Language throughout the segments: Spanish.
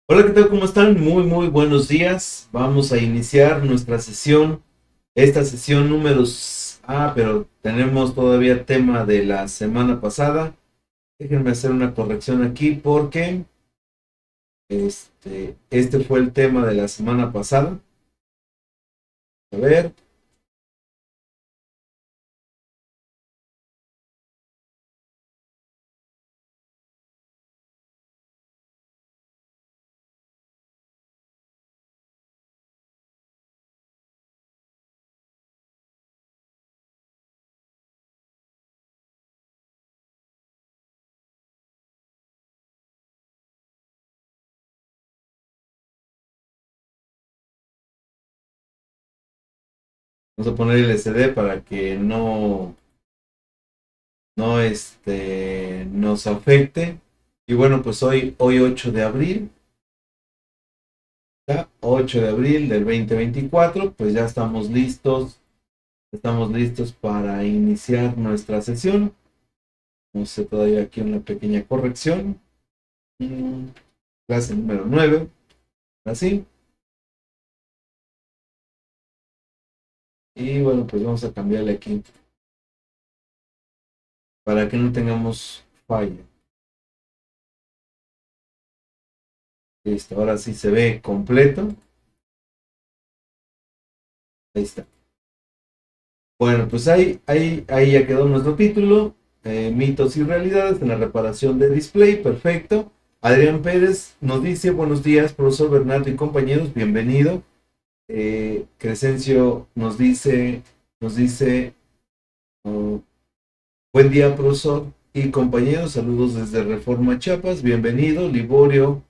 Hola, ¿qué tal? ¿Cómo están? Muy buenos días. Vamos a iniciar nuestra sesión, esta sesión números. Pero tenemos todavía tema de la semana pasada. Déjenme hacer una corrección aquí porque este fue el tema de la semana pasada. A ver, vamos a poner el SD para que no nos afecte. Y bueno, pues hoy 8 de abril, ¿ya? 8 de abril del 2024, pues ya estamos listos. Estamos listos para iniciar nuestra sesión. Vamos a hacer todavía aquí una pequeña corrección. Mm, Clase número 9. Así. Y bueno, pues vamos a cambiarle aquí para que no tengamos falla. Listo, ahora sí se ve completo. Ahí está. Bueno, pues ahí ya quedó nuestro título. Mitos y realidades en la reparación de display. Perfecto. Adrián Pérez nos dice: buenos días, profesor Bernardo y compañeros, bienvenido. Crescencio nos dice, oh, buen día, profesor y compañeros, saludos desde Reforma, Chiapas, bienvenido. Liborio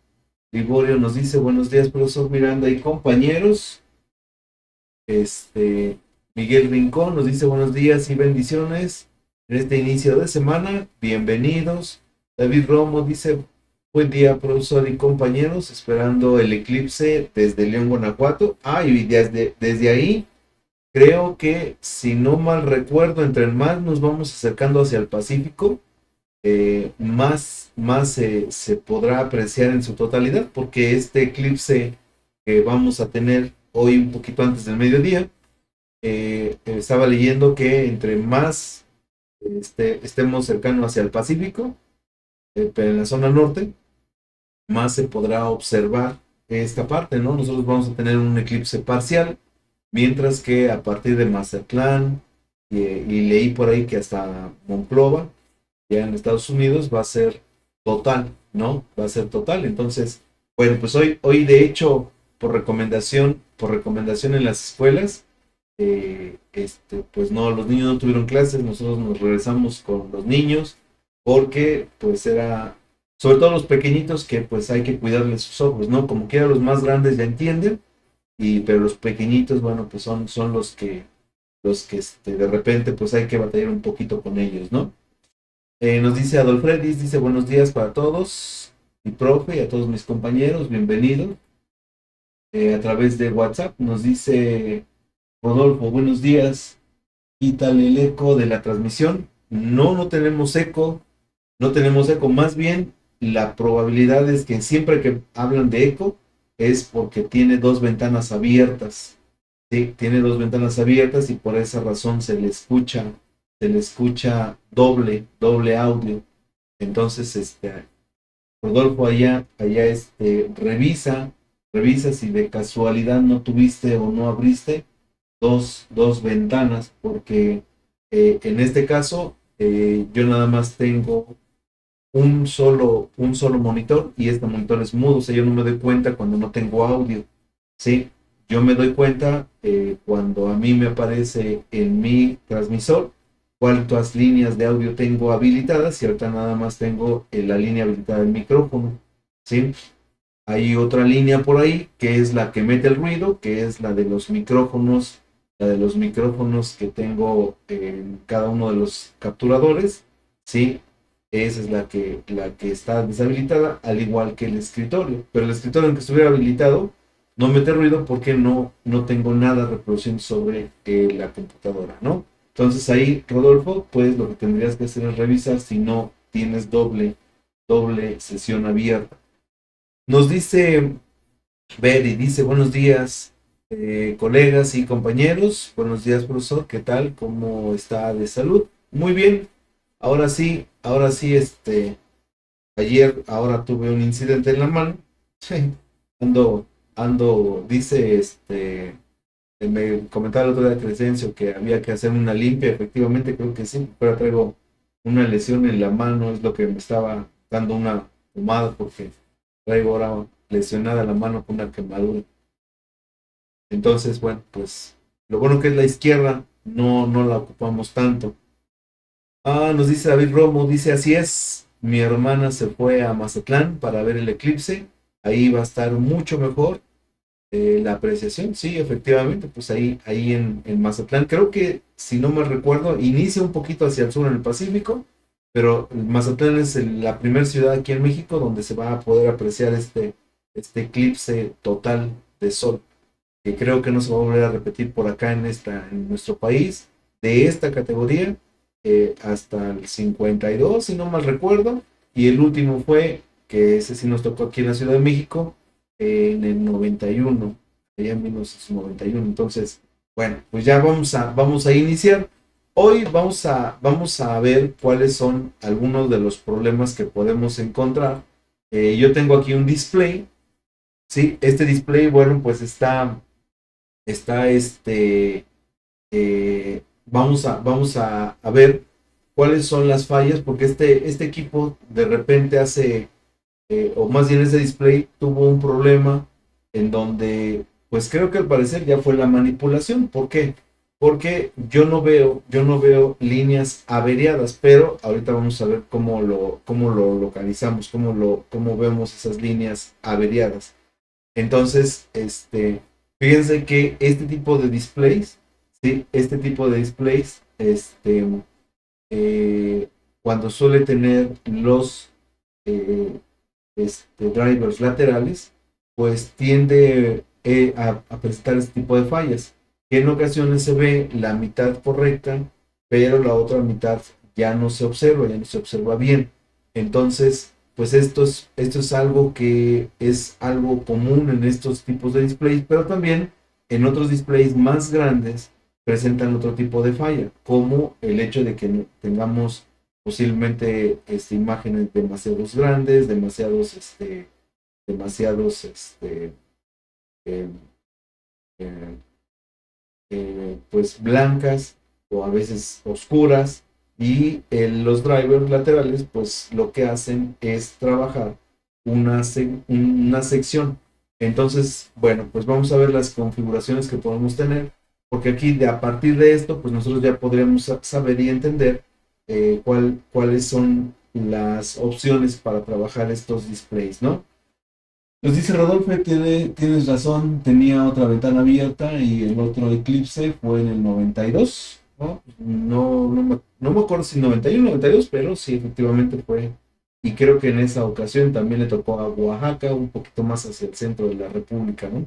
nos dice: buenos días, profesor Miranda y compañeros. Este, Miguel Rincón nos dice: buenos días y bendiciones en este inicio de semana, bienvenidos. David Romo dice: buen día, profesor y compañeros, esperando el eclipse desde León, Guanajuato. Y desde ahí, creo que, si no mal recuerdo, entre más nos vamos acercando hacia el Pacífico, más se podrá apreciar en su totalidad, porque este eclipse que vamos a tener hoy un poquito antes del mediodía, estaba leyendo que entre más estemos cercanos hacia el Pacífico, pero en la zona norte, más se podrá observar esta parte, ¿no? Nosotros vamos a tener un eclipse parcial, mientras que a partir de Mazatlán, y leí por ahí que hasta Monclova, ya en Estados Unidos, va a ser total, ¿no? Va a ser total. Entonces, bueno, pues hoy de hecho, por recomendación en las escuelas, pues no, los niños no tuvieron clases, nosotros nos regresamos con los niños, porque pues era, sobre todo los pequeñitos, que pues hay que cuidarles sus ojos, ¿no? Como quiera, los más grandes ya entienden, pero los pequeñitos, bueno, pues son los que de repente pues hay que batallar un poquito con ellos, ¿no? Nos dice Adolfredis, dice: buenos días para todos, mi profe, y a todos mis compañeros, bienvenido. A través de WhatsApp nos dice Rodolfo: buenos días, ¿qué tal el eco de la transmisión? No, no tenemos eco, no tenemos eco, más bien la probabilidad es que siempre que hablan de eco es porque tiene dos ventanas abiertas. Sí, tiene dos ventanas abiertas y por esa razón se le escucha doble audio. Entonces, Rodolfo, allá revisa si de casualidad no tuviste o no abriste dos ventanas, porque en este caso, yo nada más tengo un solo monitor, y este monitor es mudo. O sea, yo no me doy cuenta cuando no tengo audio, ¿sí? Yo me doy cuenta cuando a mí me aparece en mi transmisor cuántas líneas de audio tengo habilitadas, y ahorita nada más tengo la línea habilitada del micrófono, ¿sí? Hay otra línea por ahí que es la que mete el ruido, que es la de los micrófonos que tengo en cada uno de los capturadores, ¿sí? Esa es la que está deshabilitada, al igual que el escritorio. Pero el escritorio, aunque estuviera habilitado, no mete ruido porque no tengo nada reproduciendo sobre la computadora, ¿no? Entonces ahí, Rodolfo, pues lo que tendrías que hacer es revisar si no tienes doble sesión abierta. Nos dice Beri, dice buenos días, colegas y compañeros. Buenos días, profesor. ¿Qué tal? ¿Cómo está de salud? Muy bien. Ahora sí, ahora tuve un incidente en la mano. Ando, dice, me comentaba el otro día Crescencio que había que hacer una limpia. Efectivamente, creo que sí, pero traigo una lesión en la mano, es lo que me estaba dando una pomada porque traigo ahora lesionada la mano con una quemadura. Entonces, bueno, pues lo bueno que es la izquierda, no la ocupamos tanto. Nos dice David Romo, dice así es, mi hermana se fue a Mazatlán para ver el eclipse, ahí va a estar mucho mejor la apreciación, sí, efectivamente, pues ahí en Mazatlán, creo que si no me recuerdo, inicia un poquito hacia el sur en el Pacífico, pero Mazatlán es la primera ciudad aquí en México donde se va a poder apreciar este eclipse total de sol que creo que no se va a volver a repetir por acá en nuestro país, de esta categoría, hasta el 52, si no mal recuerdo, y el último fue, que ese sí nos tocó aquí en la Ciudad de México, en el 91, allá en 1991. Entonces, bueno, pues ya vamos a iniciar. Hoy vamos a ver cuáles son algunos de los problemas que podemos encontrar. Yo tengo aquí un display, ¿sí? Este display, bueno, pues está vamos a ver cuáles son las fallas, porque este equipo de repente hace, o más bien ese display tuvo un problema en donde, pues creo que al parecer ya fue la manipulación. ¿Por qué? Porque yo no veo líneas averiadas, pero ahorita vamos a ver cómo lo localizamos, cómo vemos esas líneas averiadas. Entonces, fíjense que este tipo de displays, ¿sí? Este tipo de displays, eh, cuando suele tener los eh, drivers laterales, pues tiende a presentar este tipo de fallas, que en ocasiones se ve la mitad correcta, pero la otra mitad ya no se observa bien. Entonces, pues esto es algo que es algo común en estos tipos de displays, pero también en otros displays más grandes presentan otro tipo de falla, como el hecho de que tengamos posiblemente imágenes demasiados grandes, demasiados eh, eh, pues blancas o a veces oscuras, y los drivers laterales pues lo que hacen es trabajar una sección. Entonces, bueno, pues vamos a ver las configuraciones que podemos tener, porque aquí a partir de esto pues nosotros ya podríamos saber y entender cuáles son las opciones para trabajar estos displays, ¿no? Nos dice Rodolfo, tienes razón, tenía otra ventana abierta y el otro eclipse fue en el 92, ¿no? No me acuerdo si 91 o 92, pero sí, efectivamente fue. Y creo que en esa ocasión también le tocó a Oaxaca, un poquito más hacia el centro de la República, ¿no?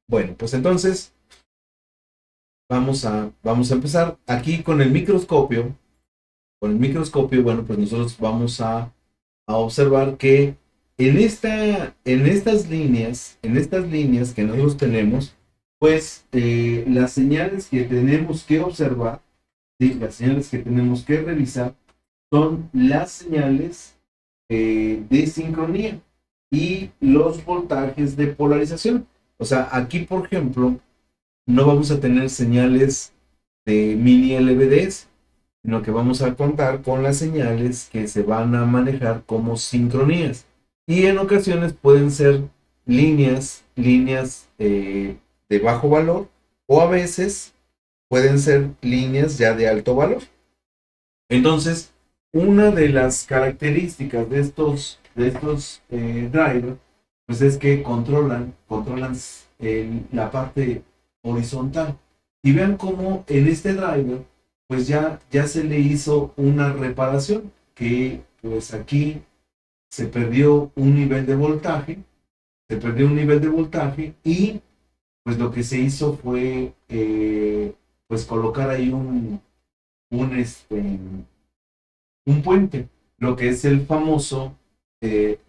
Bueno, pues entonces vamos a empezar aquí con el microscopio. Con el microscopio, bueno, pues nosotros vamos a observar que en estas líneas que nosotros tenemos, pues las señales que tenemos que observar, ¿sí? Las señales que tenemos que revisar son las señales de sincronía y los voltajes de polarización. O sea, aquí, por ejemplo, no vamos a tener señales de mini LVDs, sino que vamos a contar con las señales que se van a manejar como sincronías. Y en ocasiones pueden ser líneas de bajo valor, o a veces pueden ser líneas ya de alto valor. Entonces, una de las características de estos drivers, pues es que controlan la parte horizontal. Y vean cómo en este driver, pues ya se le hizo una reparación, que pues aquí se perdió un nivel de voltaje, y pues lo que se hizo fue pues colocar ahí un un puente, lo que es el famoso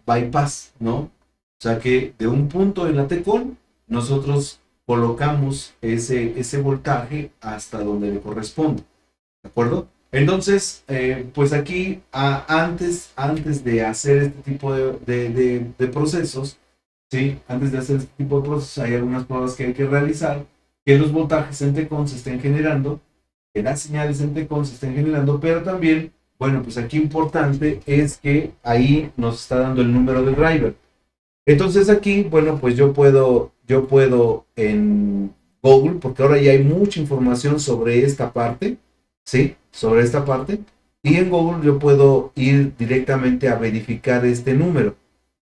bypass, ¿no? O sea que de un punto en la T-con nosotros colocamos ese voltaje hasta donde le corresponde, ¿de acuerdo? Entonces, pues aquí, antes de hacer este tipo de procesos, ¿sí? Antes de hacer este tipo de procesos, hay algunas pruebas que hay que realizar, que los voltajes en T-con se estén generando, que las señales en T-con se estén generando, pero también, bueno, pues aquí importante es que ahí nos está dando el número de driver. Entonces aquí, bueno, pues yo puedo en Google, porque ahora ya hay mucha información sobre esta parte, ¿sí? Sobre esta parte. Y en Google yo puedo ir directamente a verificar este número.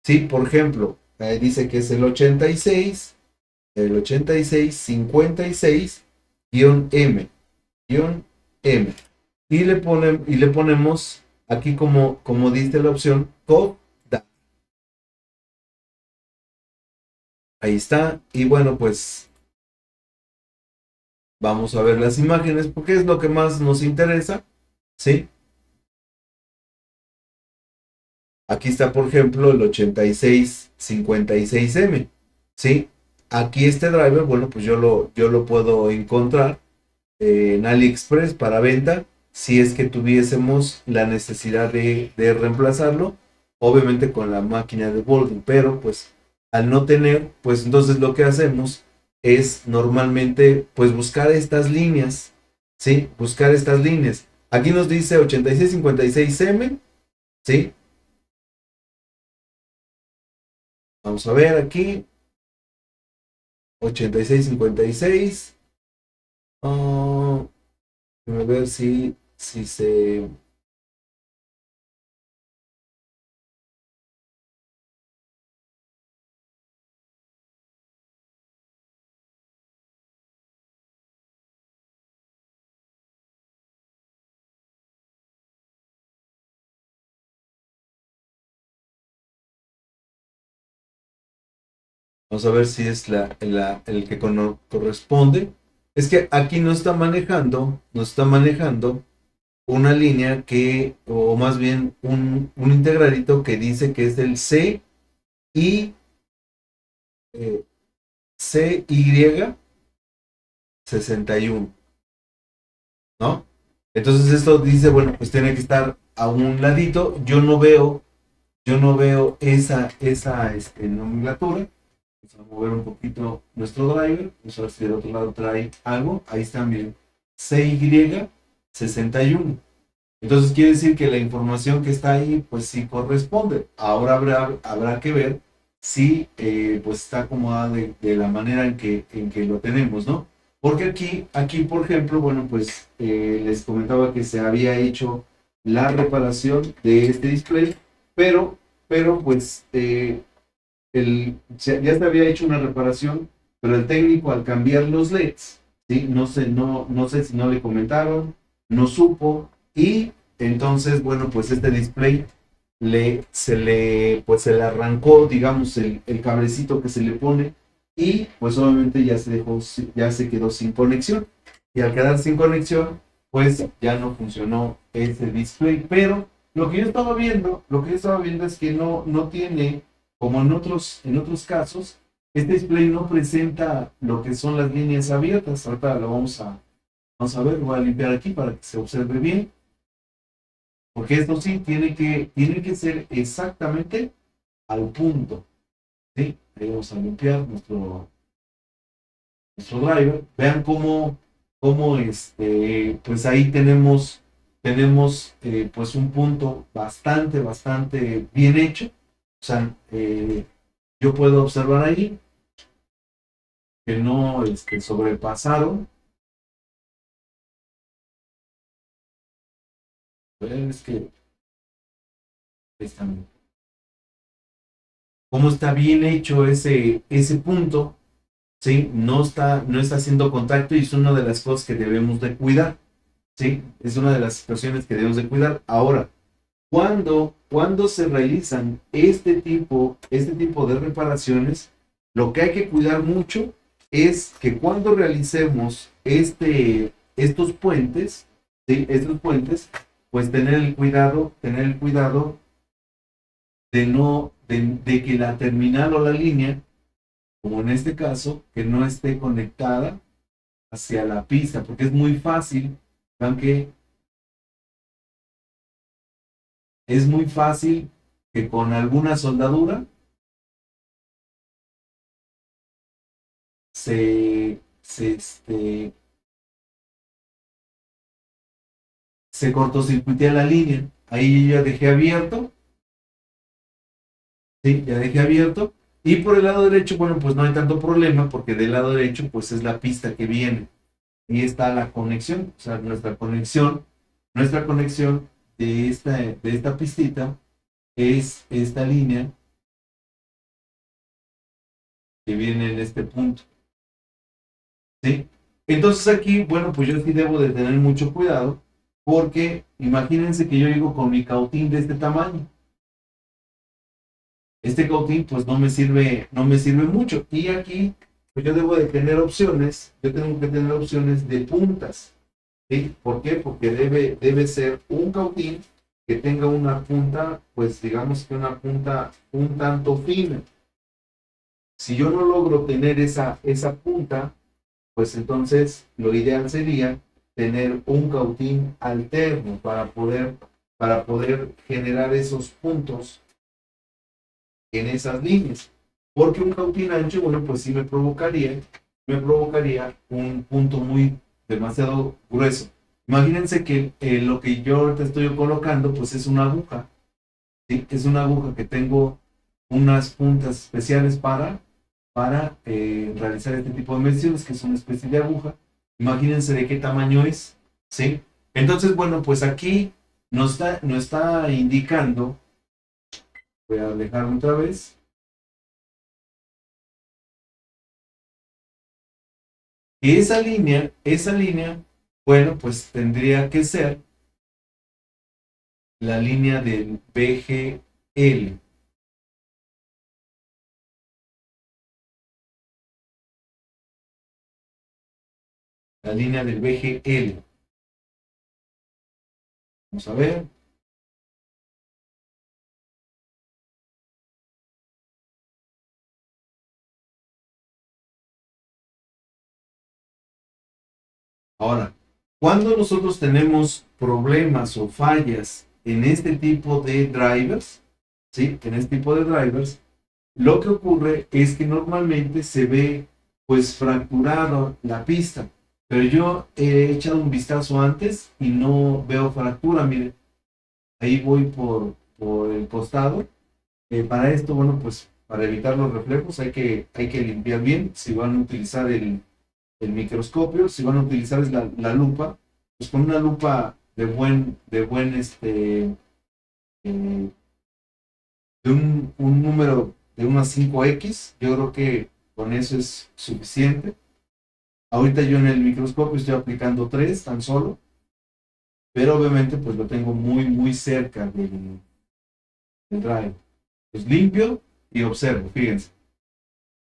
¿Sí? Por ejemplo, dice que es el 86 56 M, M. Y le ponemos aquí como dice la opción, code. Ahí está. Y bueno, pues vamos a ver las imágenes porque es lo que más nos interesa. ¿Sí? Aquí está, por ejemplo, el 8656M. ¿Sí? Aquí este driver, bueno, pues yo lo puedo encontrar en AliExpress para venta si es que tuviésemos la necesidad de reemplazarlo, obviamente con la máquina de welding, pero pues al no tener, pues entonces lo que hacemos es normalmente pues buscar estas líneas, ¿sí? Buscar estas líneas. Aquí nos dice 8656M, ¿sí? Vamos a ver aquí, 8656. Déjame ver si se... Vamos a ver si es el que corresponde. Es que aquí nos está manejando una línea o más bien un integradito que dice que es el eh, CY61, ¿no? Entonces esto dice, bueno, pues tiene que estar a un ladito. Yo no veo esa nomenclatura. Vamos a mover un poquito nuestro driver. Vamos a ver si del otro lado trae algo. Ahí está bien. CY61. Entonces quiere decir que la información que está ahí, pues sí corresponde. Ahora habrá que ver si pues está acomodada de la manera en que lo tenemos, ¿no? Porque aquí, por ejemplo, bueno, pues les comentaba que se había hecho la reparación de este display, pero pues ya se había hecho una reparación, pero el técnico al cambiar los LEDs, ¿sí? No sé si no le comentaron, no supo, y entonces, bueno, pues este display se le arrancó, digamos, el cablecito que se le pone, y pues obviamente ya se quedó sin conexión. Y al quedar sin conexión, pues ya no funcionó ese display. Pero lo que yo estaba viendo es que no tiene, como en otros casos, este display no presenta lo que son las líneas abiertas. Ahorita lo vamos a ver, voy a limpiar aquí para que se observe bien, porque esto sí tiene que ser exactamente al punto, ¿sí? Ahí vamos a limpiar nuestro driver. Vean cómo pues ahí tenemos pues un punto bastante, bastante bien hecho. O sea, yo puedo observar ahí que no sobrepasaron. Es que están, cómo está bien hecho ese punto, ¿sí? No está haciendo contacto, y es una de las cosas que debemos de cuidar, ¿sí? Es una de las situaciones que debemos de cuidar. Ahora, cuando se realizan este tipo de reparaciones, lo que hay que cuidar mucho es que cuando realicemos estos puentes, ¿sí? Estos puentes, pues tener el cuidado de que la terminal o la línea, como en este caso, que no esté conectada hacia la pista, porque es muy fácil, vean que es muy fácil que con alguna soldadura se, se, este, se cortocircuitea la línea. Ahí yo ya dejé abierto, ¿sí? Ya dejé abierto. Y por el lado derecho, bueno, pues no hay tanto problema porque del lado derecho, pues es la pista que viene. Y está la conexión, o sea, nuestra conexión de esta pistita es esta línea que viene en este punto, ¿sí? Entonces aquí, bueno, pues yo sí debo de tener mucho cuidado porque imagínense que yo llego con mi cautín de este tamaño. Este cautín pues no me sirve mucho. Y aquí pues yo debo de tener opciones, yo tengo que tener opciones de puntas, ¿sí? ¿Por qué? Porque debe ser un cautín que tenga una punta, pues digamos que una punta un tanto fina. Si yo no logro tener esa punta, pues entonces lo ideal sería tener un cautín alterno para poder generar esos puntos en esas líneas. Porque un cautín ancho, bueno, pues sí me provocaría un punto muy demasiado grueso. Imagínense que lo que yo ahorita estoy colocando, pues es una aguja, ¿sí? Es una aguja que tengo unas puntas especiales para realizar este tipo de mediciones, que es una especie de aguja. Imagínense de qué tamaño es, ¿sí? Entonces, bueno, pues aquí nos está indicando, voy a alejarme otra vez, que esa línea, bueno, pues tendría que ser la línea del BGL, la línea del BGL. Vamos a ver. Ahora, cuando nosotros tenemos problemas o fallas en este tipo de drivers, ¿sí? En este tipo de drivers, lo que ocurre es que normalmente se ve pues fracturado la pista, pero yo he echado un vistazo antes y no veo fractura, miren, ahí voy por el costado. Para esto, bueno, pues para evitar los reflejos hay que limpiar bien. Si van a utilizar el microscopio, si van a utilizar la lupa, pues con una lupa eh, de un número de unas 5X, yo creo que con eso es suficiente. Ahorita yo en el microscopio estoy aplicando 3 tan solo, pero obviamente pues lo tengo muy cerca del drive. Pues limpio y observo, fíjense.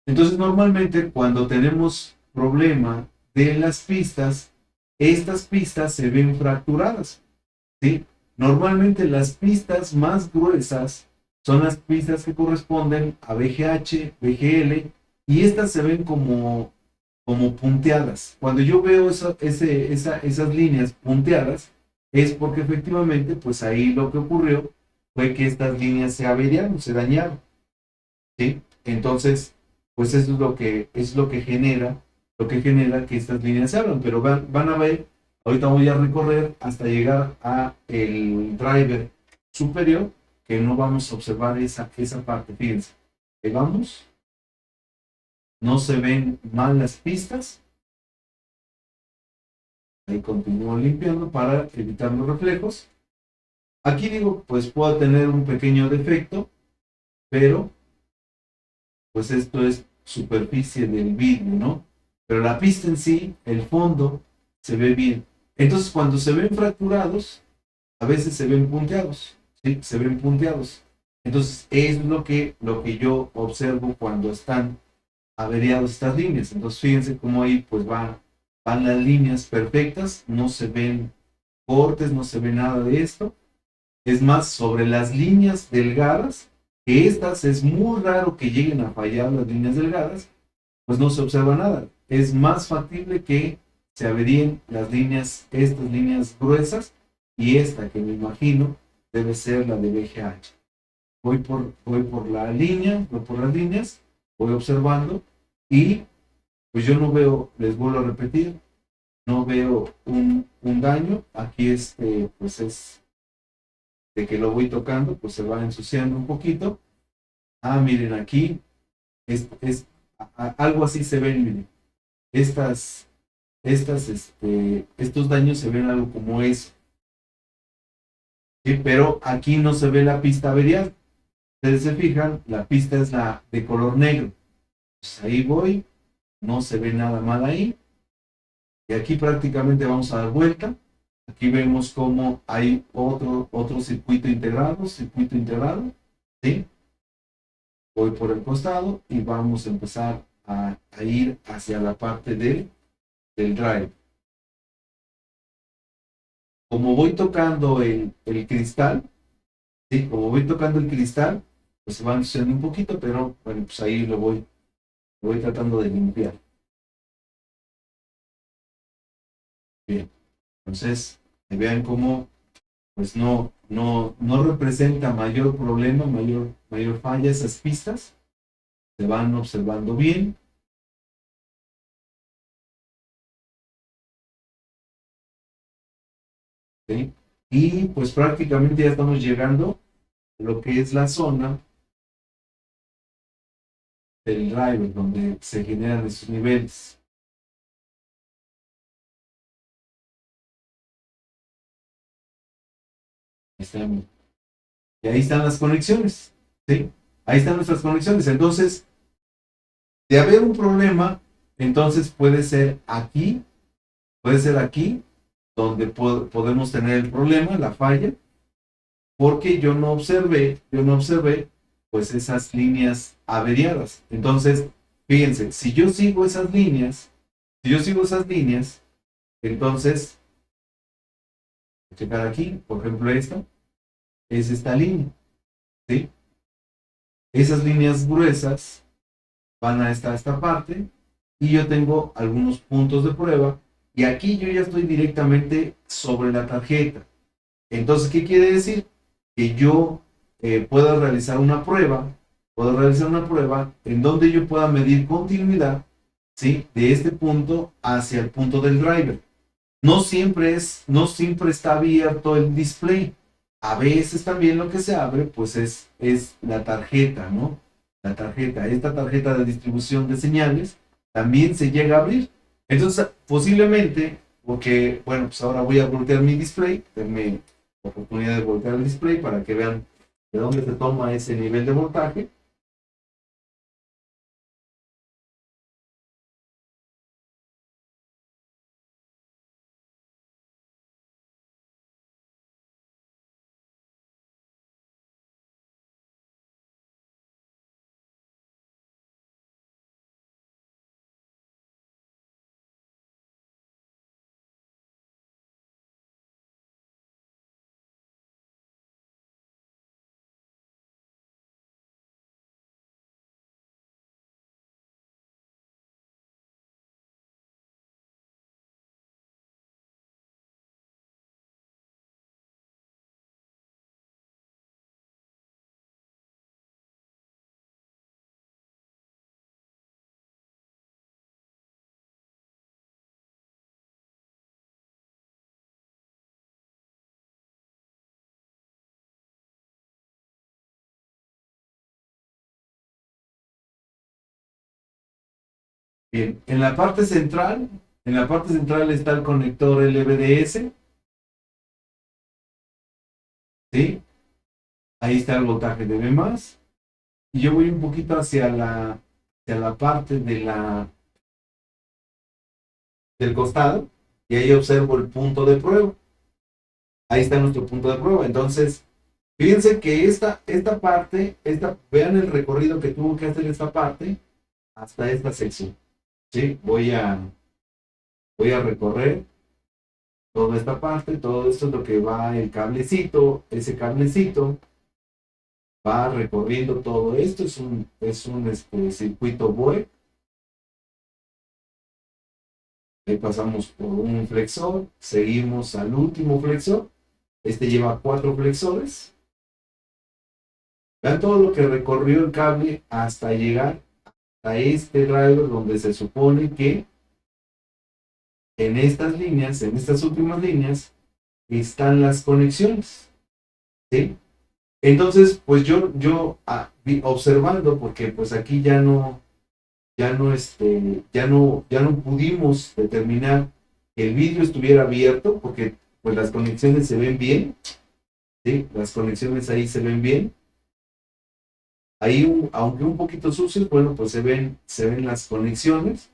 Entonces normalmente cuando tenemos problema de las pistas, estas pistas se ven fracturadas, ¿sí? Normalmente las pistas más gruesas son las pistas que corresponden a BGH, BGL, y estas se ven como punteadas. Cuando yo veo esas líneas punteadas, es porque efectivamente, pues ahí lo que ocurrió fue que estas líneas se averiaron, se dañaron, ¿sí? Entonces, pues eso es lo que genera que estas líneas se abran, pero van a ver, ahorita voy a recorrer hasta llegar a el driver superior, que no vamos a observar esa parte, fíjense, ahí vamos, no se ven mal las pistas, ahí continúo limpiando para evitar los reflejos. Aquí digo, pues puedo tener un pequeño defecto, pero pues esto es superficie del vidrio, ¿no? Pero la pista en sí, el fondo, se ve bien. Entonces, cuando se ven fracturados, a veces se ven punteados, ¿sí? Se ven punteados. Entonces, es lo que yo observo cuando están averiados estas líneas. Entonces, fíjense cómo ahí pues van las líneas perfectas, no se ven cortes, no se ve nada de esto. Es más, sobre las líneas delgadas, que estas es muy raro que lleguen a fallar las líneas delgadas, pues no se observa nada. Es más factible que se averíen las líneas, estas líneas gruesas, y esta que me imagino debe ser la de VGH. Voy por la línea, voy por las líneas, voy observando y pues yo no veo, les vuelvo a repetir, no veo un daño. Aquí pues es de que lo voy tocando, pues se va ensuciando un poquito. Ah, miren, aquí algo así se ven, miren. Estos daños se ven algo como eso. ¿Sí? Pero aquí no se ve la pista averiada. Ustedes se fijan, la pista es la de color negro. Pues ahí voy, no se ve nada mal ahí. Y aquí prácticamente vamos a dar vuelta. Aquí vemos cómo hay otro circuito integrado, ¿sí? Voy por el costado y vamos a empezar a ir hacia la parte del drive. Como voy tocando el cristal, ¿sí? Como voy tocando el cristal, pues se va ensuciando un poquito, pero bueno, pues ahí lo voy tratando de limpiar. Bien, entonces, vean cómo pues no representa mayor problema, mayor falla esas pistas, se van observando bien. ¿Sí? Y pues prácticamente ya estamos llegando a lo que es la zona del driver, donde se generan esos niveles. Y ahí están las conexiones, ¿sí? Ahí están nuestras conexiones. Entonces, de haber un problema, entonces puede ser aquí, donde podemos tener el problema, la falla, porque yo no observé, pues esas líneas averiadas. Entonces, fíjense, si yo sigo esas líneas, entonces, checar aquí, por ejemplo, esta línea, ¿sí? Esas líneas gruesas van a esta parte y yo tengo algunos puntos de prueba y aquí yo ya estoy directamente sobre la tarjeta. Entonces, ¿qué quiere decir? Que yo puedo realizar una prueba en donde yo pueda medir continuidad, ¿sí? De este punto hacia el punto del driver. No siempre está abierto el display. A veces también lo que se abre, pues es la tarjeta, ¿no? Esta tarjeta de distribución de señales también se llega a abrir. Entonces, posiblemente, porque, bueno, pues ahora voy a voltear mi display, denme la oportunidad de voltear el display para que vean de dónde se toma ese nivel de voltaje. Bien, en la parte central está el conector LVDS, ¿sí? Ahí está el voltaje de B+. Y yo voy un poquito hacia la parte del costado y ahí observo el punto de prueba. Ahí está nuestro punto de prueba. Entonces, fíjense que vean el recorrido que tuvo que hacer esta parte hasta esta sección. ¿Sí? Voy a recorrer toda esta parte, todo esto es lo que va el cablecito, ese cablecito va recorriendo todo esto, es un circuito BOE. Ahí pasamos por un flexor, seguimos al último flexor, este lleva 4 flexores. Vean todo lo que recorrió el cable hasta llegar a este driver donde se supone que en estas líneas, en estas últimas líneas, están las conexiones, ¿sí? Entonces, pues observando, porque pues aquí ya no pudimos determinar que el vidrio estuviera abierto, porque pues las conexiones se ven bien, ¿sí? Las conexiones ahí se ven bien. Ahí, aunque un poquito sucios, bueno, pues se ven las conexiones,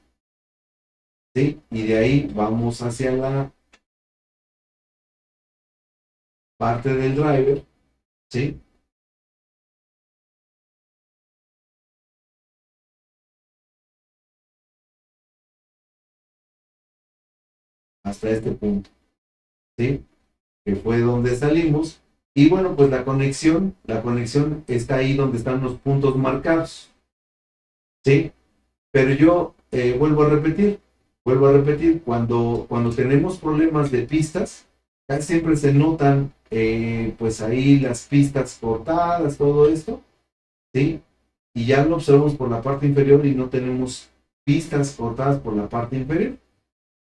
¿sí? Y de ahí vamos hacia la parte del driver, ¿sí? Hasta este punto, ¿sí? Que fue donde salimos. Y bueno, pues la conexión está ahí donde están los puntos marcados, ¿sí? Pero yo vuelvo a repetir, cuando tenemos problemas de pistas, casi siempre se notan, pues ahí las pistas cortadas, todo esto, ¿sí? Y ya lo observamos por la parte inferior y no tenemos pistas cortadas por la parte inferior.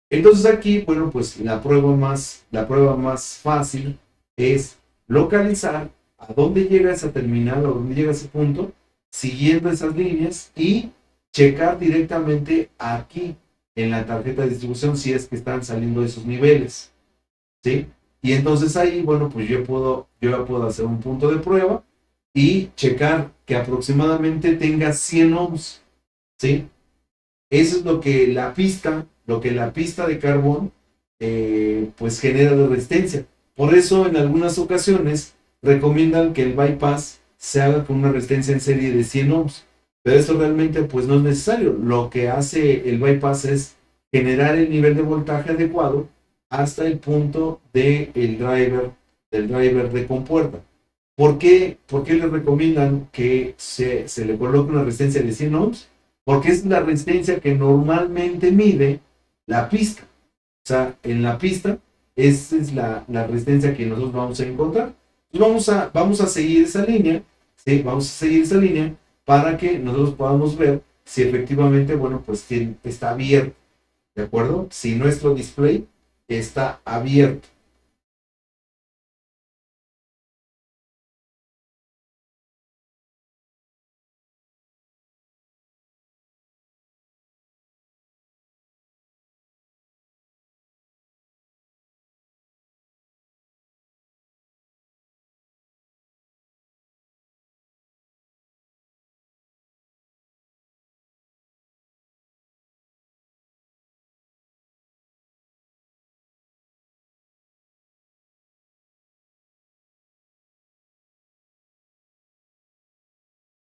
Entonces aquí, bueno, pues la prueba más fácil es localizar a dónde llega esa terminal, a dónde llega ese punto, siguiendo esas líneas y checar directamente aquí en la tarjeta de distribución si es que están saliendo esos niveles, ¿sí? Y entonces ahí, bueno, pues yo ya puedo hacer un punto de prueba y checar que aproximadamente tenga 100 ohms, ¿sí? Eso es lo que la pista de carbón pues genera de resistencia. Por eso en algunas ocasiones recomiendan que el bypass se haga con una resistencia en serie de 100 ohms. Pero eso realmente pues no es necesario. Lo que hace el bypass es generar el nivel de voltaje adecuado hasta el punto del driver de compuerta. ¿Por qué le recomiendan que se le coloque una resistencia de 100 ohms? Porque es la resistencia que normalmente mide la pista. O sea, en la pista, esa es la resistencia que nosotros vamos a encontrar. Entonces vamos a seguir esa línea, ¿sí? Vamos a seguir esa línea para que nosotros podamos ver si efectivamente, bueno, pues está abierto, ¿de acuerdo? Si nuestro display está abierto.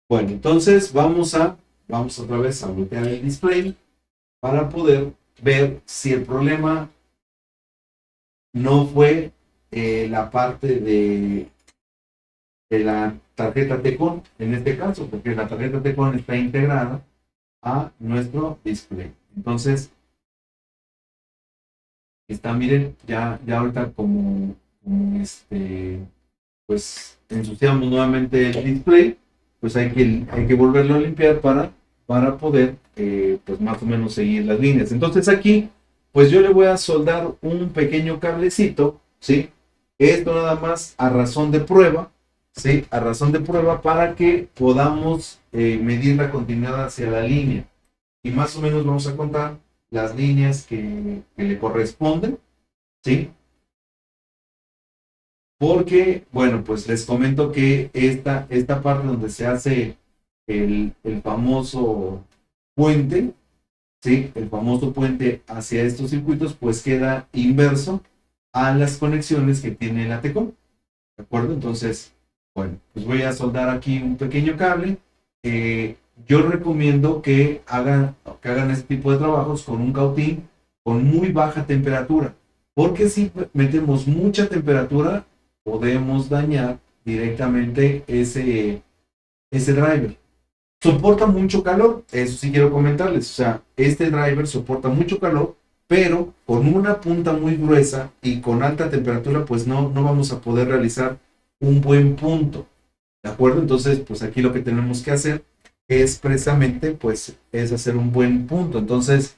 Bueno, entonces vamos otra vez a bloquear el display para poder ver si el problema no fue la parte de la tarjeta Tecon, en este caso, porque la tarjeta Tecon está integrada a nuestro display. Entonces, miren, ya ahorita pues ensuciamos nuevamente el display, pues hay que volverlo a limpiar para poder, pues más o menos seguir las líneas. Entonces aquí, pues yo le voy a soldar un pequeño cablecito, ¿sí? Esto nada más a razón de prueba, ¿sí? A razón de prueba para que podamos medir la continuidad hacia la línea. Y más o menos vamos a contar las líneas que le corresponden, ¿sí? Porque, bueno, pues les comento que esta parte donde se hace el famoso puente, ¿sí? El famoso puente hacia estos circuitos, pues queda inverso a las conexiones que tiene la Tecom, ¿de acuerdo? Entonces, bueno, pues voy a soldar aquí un pequeño cable. Yo recomiendo que hagan este tipo de trabajos con un cautín con muy baja temperatura. porque si metemos mucha temperatura, podemos dañar directamente ese driver. Soporta mucho calor, eso sí quiero comentarles, o sea, este driver soporta mucho calor, pero con una punta muy gruesa y con alta temperatura, pues no vamos a poder realizar un buen punto, ¿de acuerdo? Entonces, pues aquí lo que tenemos que hacer es precisamente, pues, es hacer un buen punto. Entonces,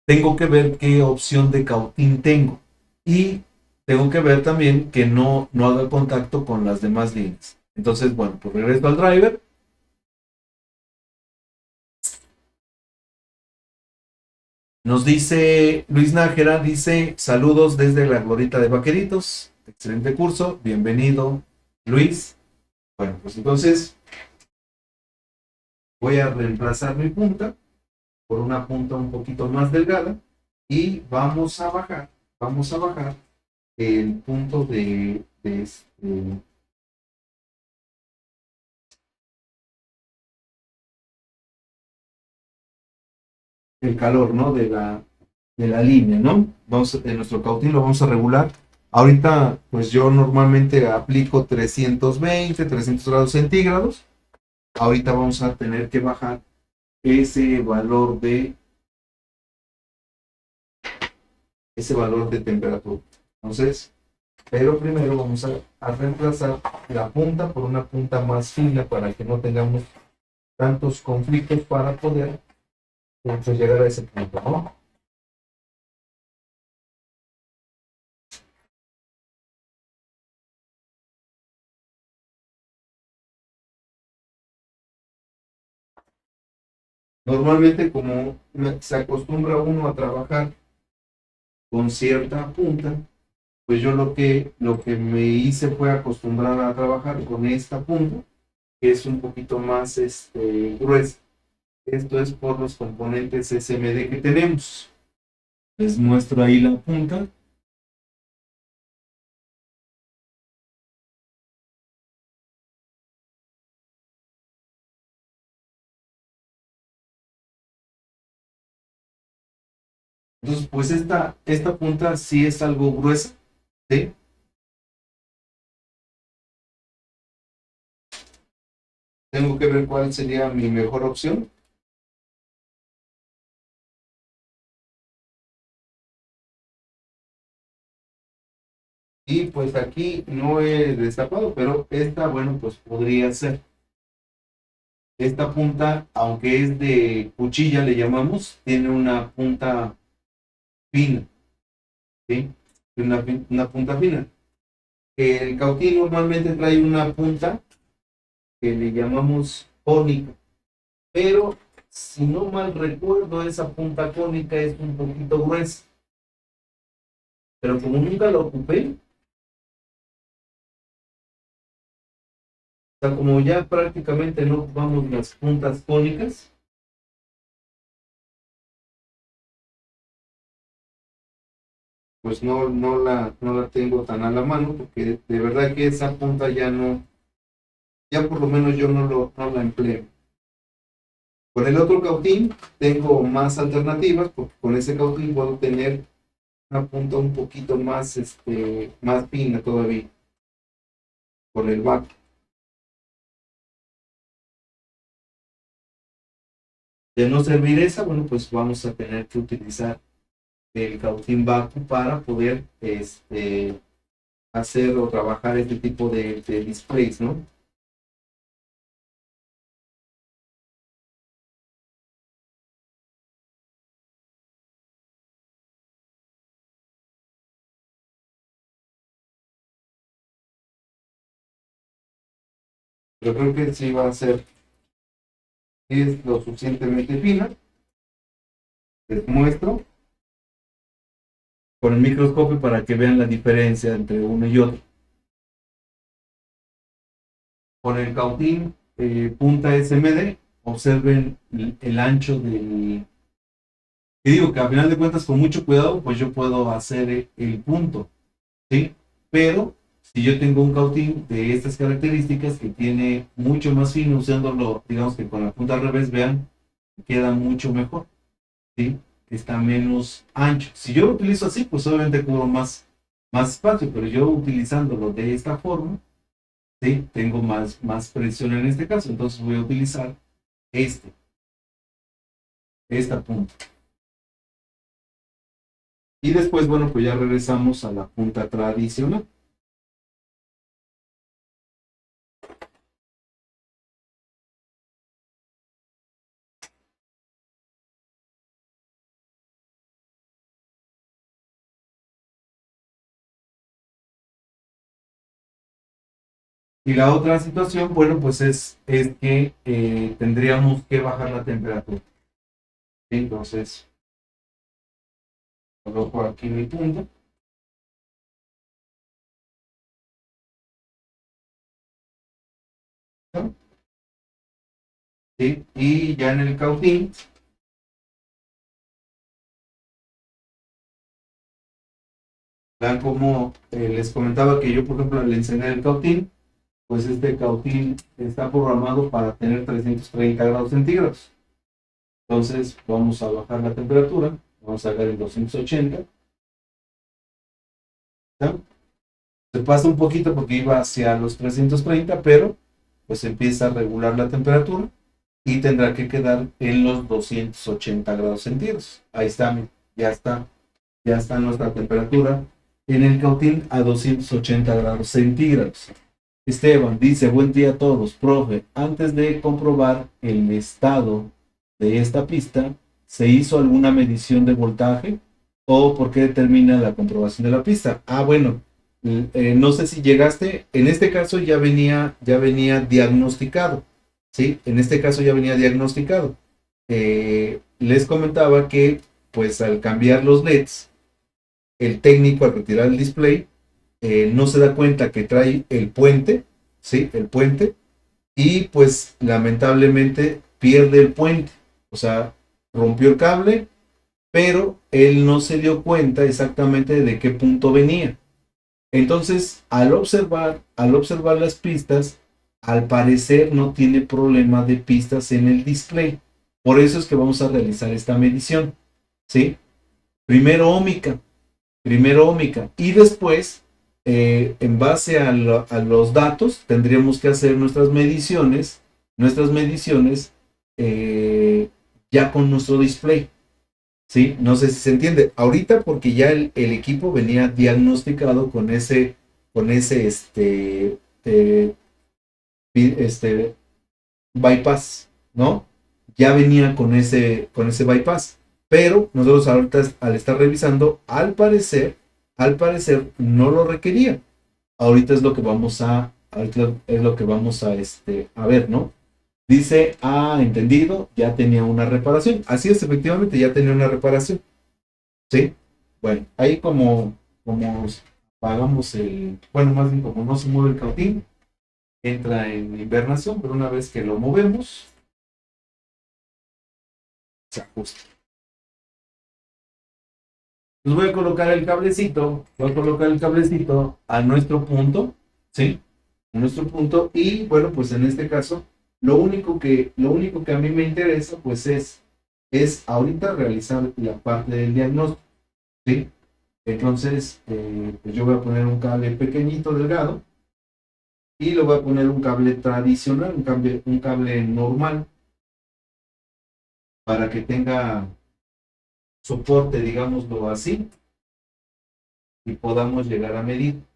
tengo que ver qué opción de cautín tengo y tengo que ver también que no haga contacto con las demás líneas. Entonces, bueno, pues regreso al driver. Nos dice Luis Nájera, dice saludos desde la Glorita de Vaqueritos. Excelente curso, bienvenido Luis. Bueno, pues entonces voy a reemplazar mi punta por una punta un poquito más delgada y vamos a bajar el punto de el calor, ¿no? De la línea, ¿no? En nuestro cautín lo vamos a regular. Ahorita, pues yo normalmente aplico 320, 300 grados centígrados. Ahorita vamos a tener que bajar ese valor de temperatura. Entonces, pero primero vamos a reemplazar la punta por una punta más fina para que no tengamos tantos conflictos para poder pues, llegar a ese punto, ¿no? Normalmente como se acostumbra uno a trabajar con cierta punta, pues yo lo que me hice fue acostumbrar a trabajar con esta punta, que es un poquito más gruesa. Esto es por los componentes SMD que tenemos. Les muestro ahí la punta. Entonces, pues esta punta sí es algo gruesa, ¿sí? Tengo que ver cuál sería mi mejor opción. Y pues aquí no he destapado, pero esta, bueno, pues podría ser. Esta punta, aunque es de cuchilla, le llamamos, tiene una punta fina, ¿sí? Una punta fina. El cautín normalmente trae una punta que le llamamos cónica, pero si no mal recuerdo, esa punta cónica es un poquito gruesa. Pero como nunca la ocupé, o sea, como ya prácticamente no ocupamos las puntas cónicas, pues no la tengo tan a la mano, porque de verdad que esa punta ya no, ya por lo menos yo no la empleo. Con el otro cautín tengo más alternativas, porque con ese cautín puedo tener una punta un poquito más fina todavía, con el vaco. De no servir esa, bueno, pues vamos a tener que utilizar el cautín vacuum para poder hacer o trabajar este tipo de displays, ¿no? Yo creo que sí va a ser, es lo suficientemente fina. Les muestro con el microscopio para que vean la diferencia entre uno y otro. Con el cautín punta SMD, observen el ancho del. Y digo que a final de cuentas, con mucho cuidado, pues yo puedo hacer el punto, ¿sí? Pero si yo tengo un cautín de estas características que tiene mucho más fino, usándolo, digamos que con la punta al revés, vean, queda mucho mejor, ¿sí? está menos ancho. Si yo lo utilizo así, pues obviamente cubro más espacio, pero yo utilizándolo de esta forma, ¿sí? Tengo más presión en este caso, entonces voy a utilizar este, esta punta. Y después, bueno, pues ya regresamos a la punta tradicional. Y la otra situación, bueno, pues es que tendríamos que bajar la temperatura. ¿Sí? Entonces, coloco aquí mi punta. ¿No? ¿Sí? Y ya en el cautín, vean como les comentaba que yo, por ejemplo, le enseñé el cautín, pues este cautín está programado para tener 330 grados centígrados. Entonces, vamos a bajar la temperatura, vamos a sacar el 280. ¿No? Se pasa un poquito porque iba hacia los 330, pero pues empieza a regular la temperatura y tendrá que quedar en los 280 grados centígrados. Ahí está, ya está nuestra temperatura en el cautín a 280 grados centígrados. Esteban dice, buen día a todos, profe. Antes de comprobar el estado de esta pista, ¿se hizo alguna medición de voltaje? ¿O por qué determina la comprobación de la pista? Ah, bueno, no sé si llegaste, en este caso ya venía diagnosticado, ¿sí? En este caso ya venía diagnosticado. Les comentaba que, pues al cambiar los LEDs, el técnico al retirar el display, no se da cuenta que trae el puente, ¿sí? El puente, y pues lamentablemente pierde el puente, o sea, rompió el cable, pero él no se dio cuenta exactamente de qué punto venía. Entonces, al observar las pistas, al parecer no tiene problema de pistas en el display. Por eso es que vamos a realizar esta medición, ¿sí? Primero ómica, y después, en base a los datos, tendríamos que hacer nuestras mediciones ya con nuestro display. ¿Sí? No sé si se entiende. Ahorita porque ya el equipo venía diagnosticado con ese eh, este bypass, ¿no? Ya venía con ese bypass. Pero nosotros ahorita al estar revisando, al parecer no lo requería. Ahorita es lo que vamos a ver, ¿no? Dice, entendido, ya tenía una reparación. Así es, efectivamente, ya tenía una reparación. ¿Sí? Bueno, ahí como pagamos bueno, más bien como no se mueve el cautín, entra en invernación, pero una vez que lo movemos, se ajusta. Entonces voy a colocar el cablecito a nuestro punto, ¿sí? A nuestro punto, y bueno, pues en este caso, lo único que a mí me interesa, pues es ahorita realizar la parte del diagnóstico, ¿sí? Entonces, pues yo voy a poner un cable pequeñito, delgado, y le voy a poner un cable tradicional, un cable normal, para que tenga soporte, digámoslo así, y podamos llegar a medir.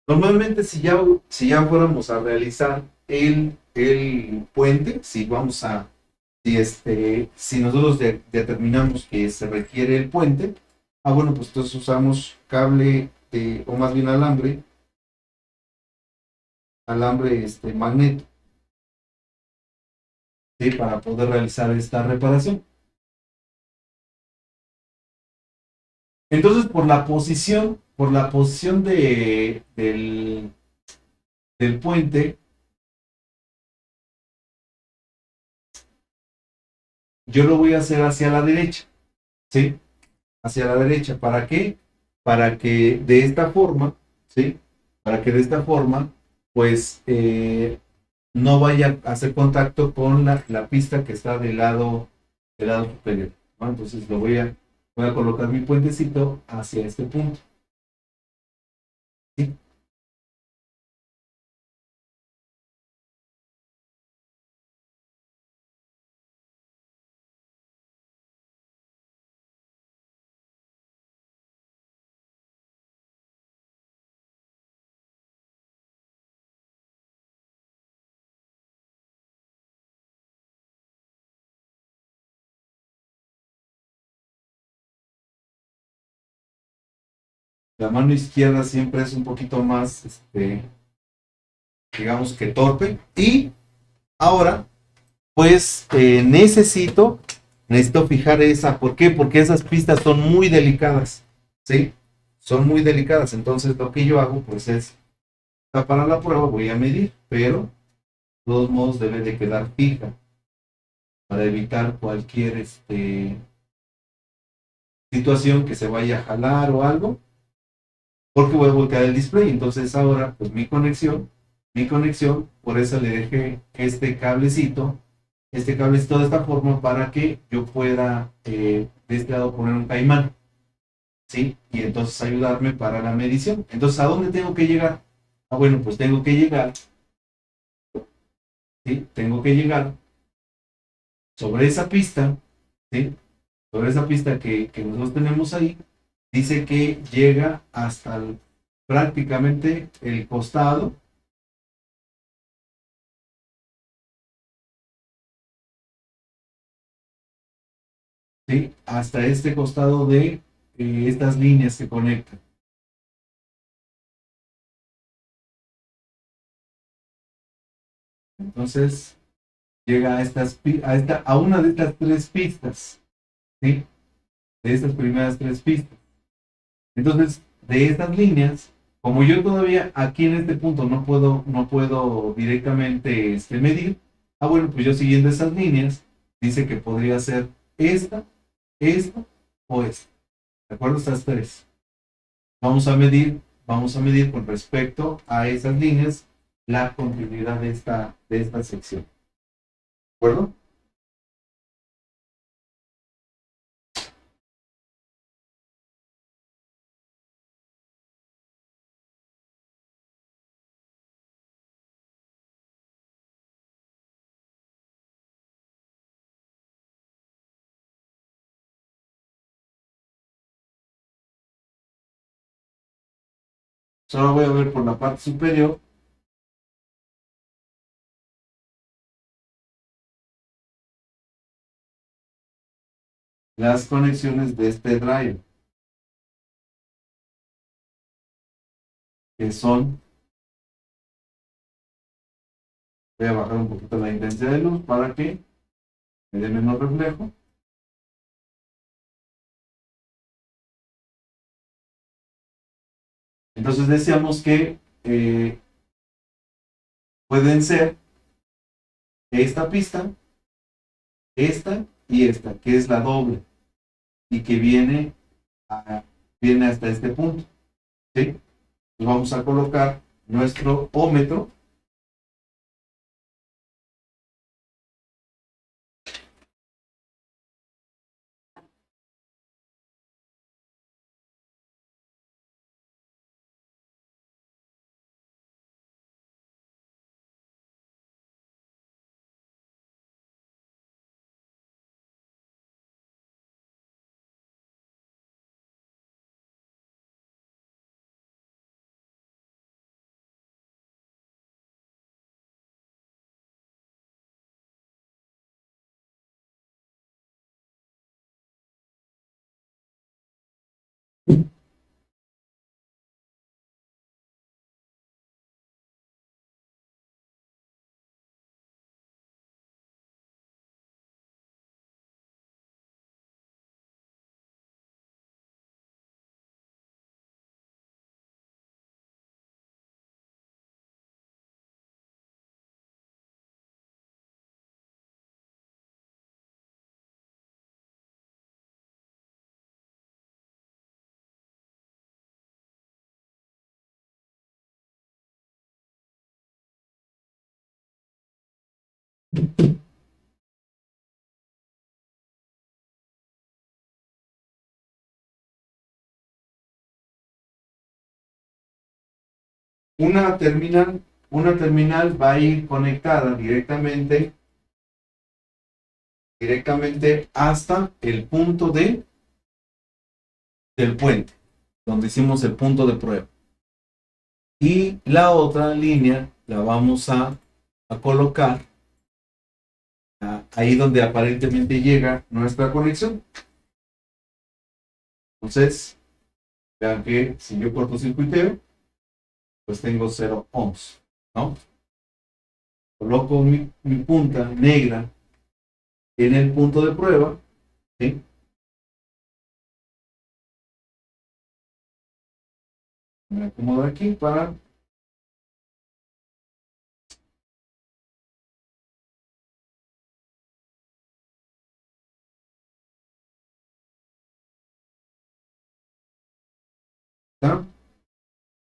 Normalmente, si ya fuéramos a realizar el puente, si nosotros determinamos que se requiere el puente, bueno, pues entonces usamos cable, o más bien alambre magneto, ¿sí? Para poder realizar esta reparación. Entonces, por la posición por la posición del puente, yo lo voy a hacer hacia la derecha, ¿sí? Hacia la derecha. ¿Para qué? Para que de esta forma, ¿sí? Para que de esta forma, pues, no vaya a hacer contacto con la pista que está del lado superior, ¿no? Entonces voy a colocar mi puentecito hacia este punto, ¿sí? La mano izquierda siempre es un poquito más, digamos que torpe. Y ahora, pues, necesito fijar esa. ¿Por qué? Porque esas pistas son muy delicadas, ¿sí? Son muy delicadas. Entonces, lo que yo hago, pues, es, para la prueba voy a medir, pero de todos modos debe de quedar fija para evitar cualquier, situación que se vaya a jalar o algo, porque voy a voltear el display. Entonces, ahora, pues, mi conexión, por eso le dejé este cablecito de esta forma para que yo pueda de este lado poner un caimán, ¿sí? Y entonces ayudarme para la medición. Entonces, ¿a dónde tengo que llegar? Ah, bueno, pues tengo que llegar, ¿sí? Tengo que llegar sobre esa pista, ¿sí? Sobre esa pista que nosotros tenemos ahí, dice que llega hasta prácticamente el costado, ¿sí? Hasta este costado de estas líneas que conectan. Entonces, llega a una de estas tres pistas, ¿sí? De estas primeras tres pistas. Entonces, de estas líneas, como yo todavía aquí en este punto no puedo directamente medir, ah, bueno, pues yo siguiendo esas líneas, dice que podría ser esta, esta o esta. ¿De acuerdo? Estas tres. Vamos a medir con respecto a esas líneas la continuidad de esta sección. ¿De acuerdo? Solo voy a ver por la parte superior las conexiones de este drive, que son, voy a bajar un poquito la intensidad de luz para que me dé menos reflejo. Entonces decíamos que pueden ser esta pista, esta y esta, que es la doble y que a- viene hasta este punto, ¿sí? Pues vamos a colocar nuestro ómetro. una terminal va a ir conectada directamente hasta el punto del puente, donde hicimos el punto de prueba. Y la otra línea la vamos a colocar ahí donde aparentemente llega nuestra conexión. Entonces, vean que si yo cortocircuiteo, pues tengo 0 ohms, ¿no? Coloco mi punta negra en el punto de prueba, ¿sí? Me acomodo aquí para... ¿tá?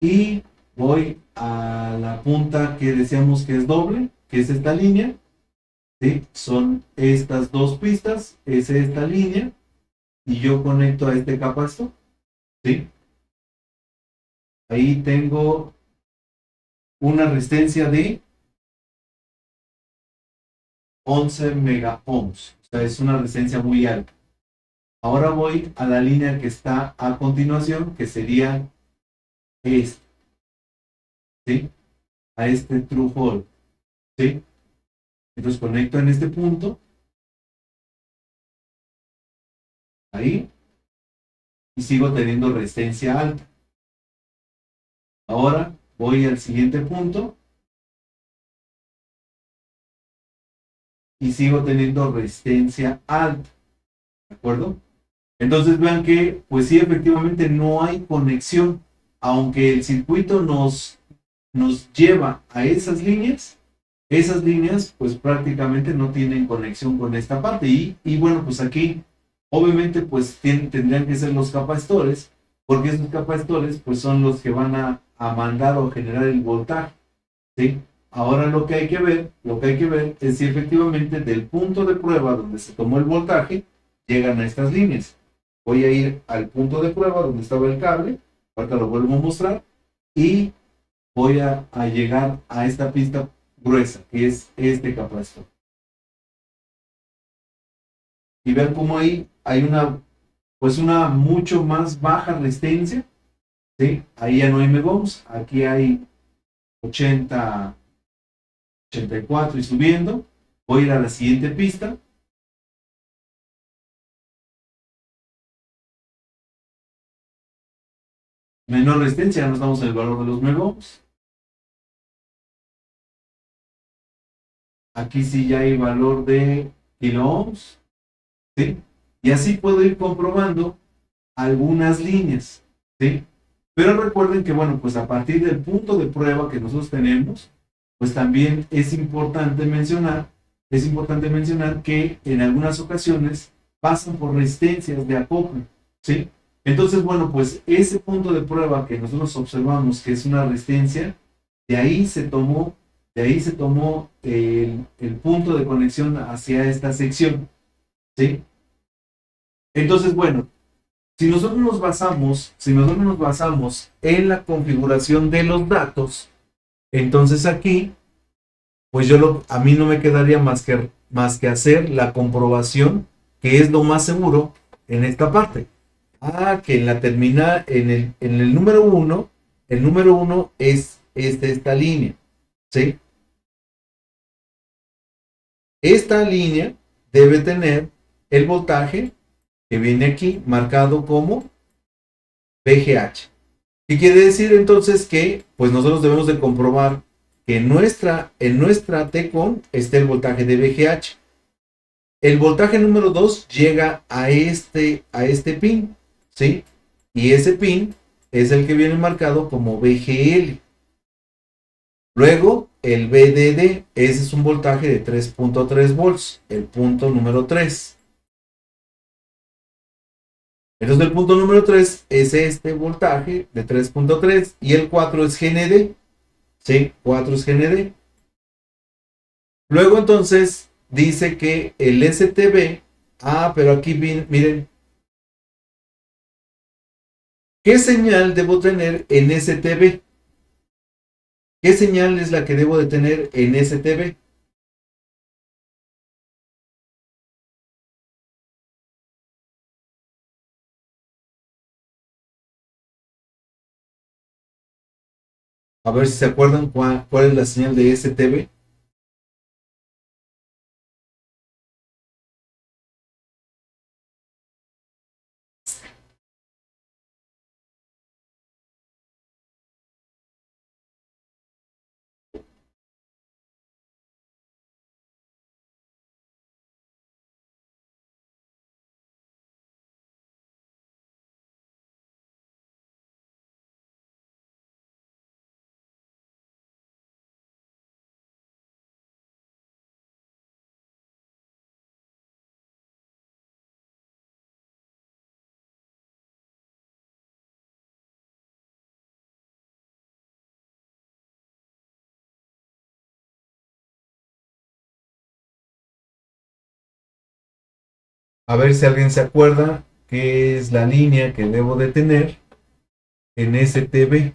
Y voy a la punta que decíamos que es doble, que es esta línea, ¿sí? Son estas dos pistas, es esta línea, y yo conecto a este capacitor, ¿sí? Ahí tengo una resistencia de 11 mega ohms, o sea, es una resistencia muy alta. Ahora voy a la línea que está a continuación, que sería esta, ¿sí? A este true hole, ¿sí? Entonces conecto en este punto, ahí, y sigo teniendo resistencia alta. Ahora voy al siguiente punto y sigo teniendo resistencia alta, ¿de acuerdo? Entonces vean que, pues sí, efectivamente no hay conexión, aunque el circuito nos lleva a esas líneas pues prácticamente no tienen conexión con esta parte y bueno, pues aquí obviamente pues tendrían que ser los capacitores, porque esos capacitores pues son los que van a mandar o generar el voltaje, ¿sí? Ahora lo que hay que ver es si efectivamente del punto de prueba donde se tomó el voltaje llegan a estas líneas. Voy a ir al punto de prueba donde estaba el cable, ahorita lo vuelvo a mostrar, y voy a llegar a esta pista gruesa, que es este capacitor. Y vean cómo ahí hay una mucho más baja resistencia, ¿sí? Ahí ya no hay megohms, aquí hay 80, 84 y subiendo. Voy a ir a la siguiente pista. Menor resistencia, ya no estamos en el valor de los megohms. Aquí sí ya hay valor de kiloohms, ¿sí? Y así puedo ir comprobando algunas líneas, ¿sí? Pero recuerden que, bueno, pues a partir del punto de prueba que nosotros tenemos, pues también es importante mencionar que en algunas ocasiones pasan por resistencias de acoplo, ¿sí? Entonces, bueno, pues ese punto de prueba que nosotros observamos que es una resistencia, de ahí se tomó, el punto de conexión hacia esta sección, ¿sí? Entonces, bueno, si nosotros nos basamos en la configuración de los datos, entonces aquí, pues a mí no me quedaría más que hacer la comprobación, que es lo más seguro en esta parte. Que en la terminal, en el número uno es esta línea, ¿sí? Esta línea debe tener el voltaje que viene aquí marcado como VGH. ¿Qué quiere decir entonces? Que pues nosotros debemos de comprobar que en nuestra T-con esté el voltaje de VGH. El voltaje número 2 llega a este pin, ¿sí? Y ese pin es el que viene marcado como VGL. Luego el VDD, ese es un voltaje de 3.3 volts, el punto número 3. Entonces el punto número 3 es este voltaje de 3.3 y el 4 es GND. ¿Sí? 4 es GND. Luego entonces dice que el STB, pero aquí miren, ¿qué señal debo tener en STB? ¿Qué señal es la que debo de tener en STB? A ver si se acuerdan cuál es la señal de STB. A ver si alguien se acuerda qué es la línea que debo de tener en STB.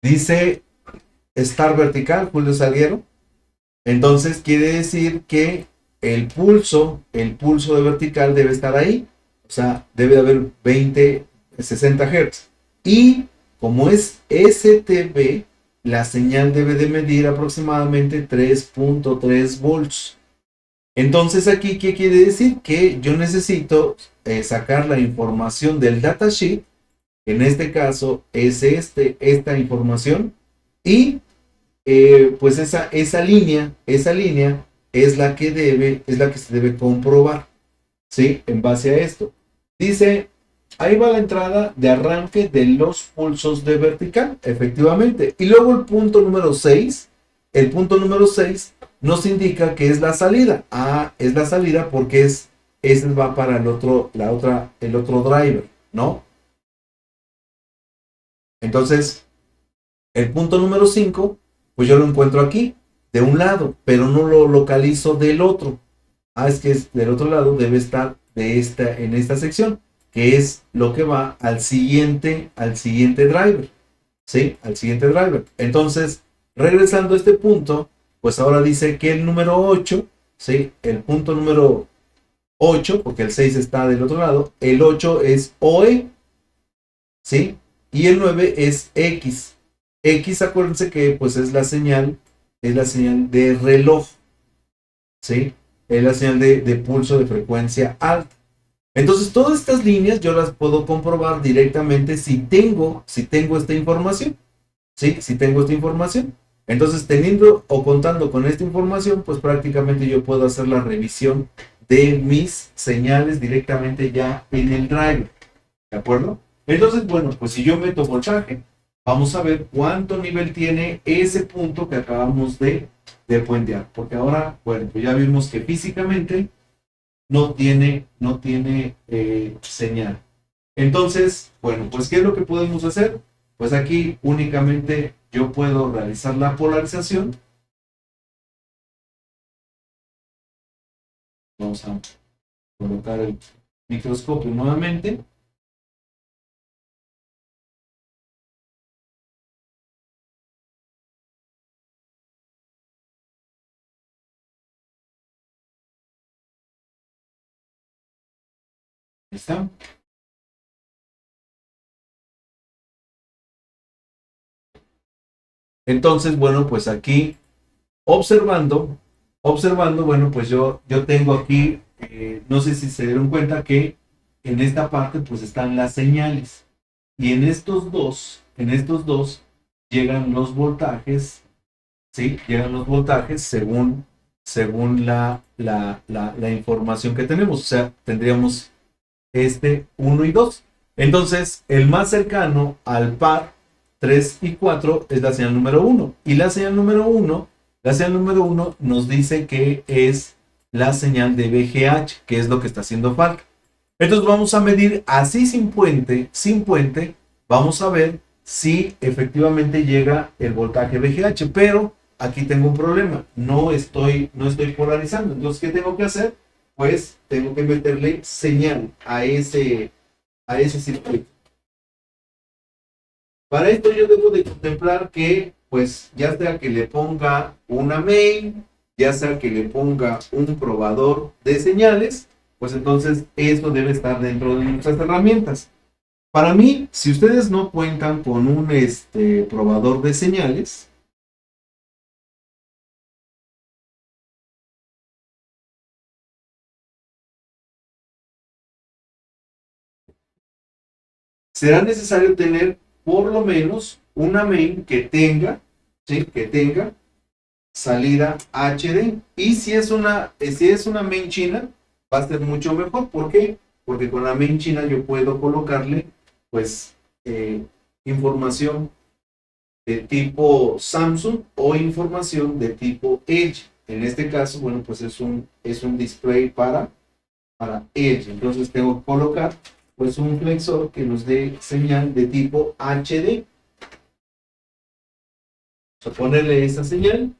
Dice estar vertical, Julio Salguero. Entonces quiere decir que el pulso de vertical debe estar ahí. O sea, debe haber 20, 60 Hz. Y como es STB, la señal debe de medir aproximadamente 3.3 volts. Entonces aquí, ¿qué quiere decir? Que yo necesito sacar la información del datasheet. En este caso es esta información. Y pues esa línea es la que se debe comprobar, ¿sí? En base a esto. Dice, ahí va la entrada de arranque de los pulsos de vertical, efectivamente. Y luego el punto número 6 nos indica que es la salida. Ah, es la salida porque ese va para el otro driver, ¿no? Entonces, el punto número 5 pues yo lo encuentro aquí, de un lado, pero no lo localizo del otro. Ah, es que del otro lado debe estar en esta sección, que es lo que va al siguiente driver, ¿sí? Al siguiente driver. Entonces, regresando a este punto, pues ahora dice que el número 8, ¿sí? El punto número 8 porque el 6 está del otro lado, el 8 es OE, ¿sí? Y el 9 es X. X, acuérdense que pues es la señal de reloj, ¿sí? Es la señal de pulso de frecuencia alta. Entonces, todas estas líneas yo las puedo comprobar directamente si tengo esta información, ¿sí? Si tengo esta información. Entonces, teniendo o contando con esta información, pues prácticamente yo puedo hacer la revisión de mis señales directamente ya en el driver. ¿De acuerdo? Entonces, bueno, pues si yo meto voltaje, vamos a ver cuánto nivel tiene ese punto que acabamos de puentear. Porque ahora, bueno, pues ya vimos que físicamente no tiene señal. Entonces, bueno, pues ¿qué es lo que podemos hacer? Pues aquí únicamente yo puedo realizar la polarización. Vamos a colocar el microscopio nuevamente. Ahí está. Entonces, bueno, pues aquí observando, bueno, pues yo tengo aquí, no sé si se dieron cuenta que en esta parte pues están las señales. Y en estos dos llegan los voltajes, ¿sí? Llegan los voltajes según la información que tenemos. O sea, tendríamos este uno y 2. Entonces, el más cercano al par 3 y 4 es la señal número uno. Y la señal número uno nos dice que es la señal de VGH, que es lo que está haciendo falta. Entonces vamos a medir así sin puente, vamos a ver si efectivamente llega el voltaje VGH, pero aquí tengo un problema, no estoy polarizando. Entonces, ¿qué tengo que hacer? Pues tengo que meterle señal a ese circuito. Para esto yo debo de contemplar que, pues, ya sea que le ponga una main, ya sea que le ponga un probador de señales, pues entonces eso debe estar dentro de nuestras herramientas. Para mí, si ustedes no cuentan con un probador de señales, será necesario tener por lo menos una main que tenga, ¿sí? Que tenga salida HD. Y si es una main china, va a ser mucho mejor. ¿Por qué? Porque con la main china yo puedo colocarle, pues, información de tipo Samsung o información de tipo Edge. En este caso, bueno, pues es un display para Edge. Entonces tengo que colocar, pues, un flexor que nos dé señal de tipo HD. O sea, ponerle esa señal.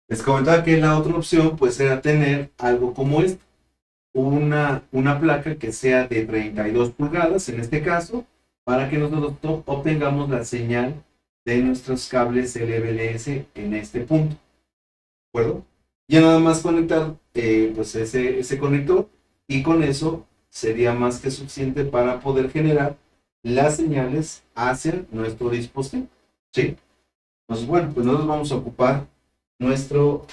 Les comentaba que la otra opción, pues, era tener algo como esto. Una placa que sea de 32 pulgadas, en este caso, para que nosotros obtengamos la señal de nuestros cables LVDS en este punto. ¿De acuerdo? Ya nada más conectar, pues, ese conector, y con eso sería más que suficiente para poder generar las señales hacia nuestro dispositivo. ¿Sí? Entonces, bueno, pues nosotros vamos a ocupar nuestro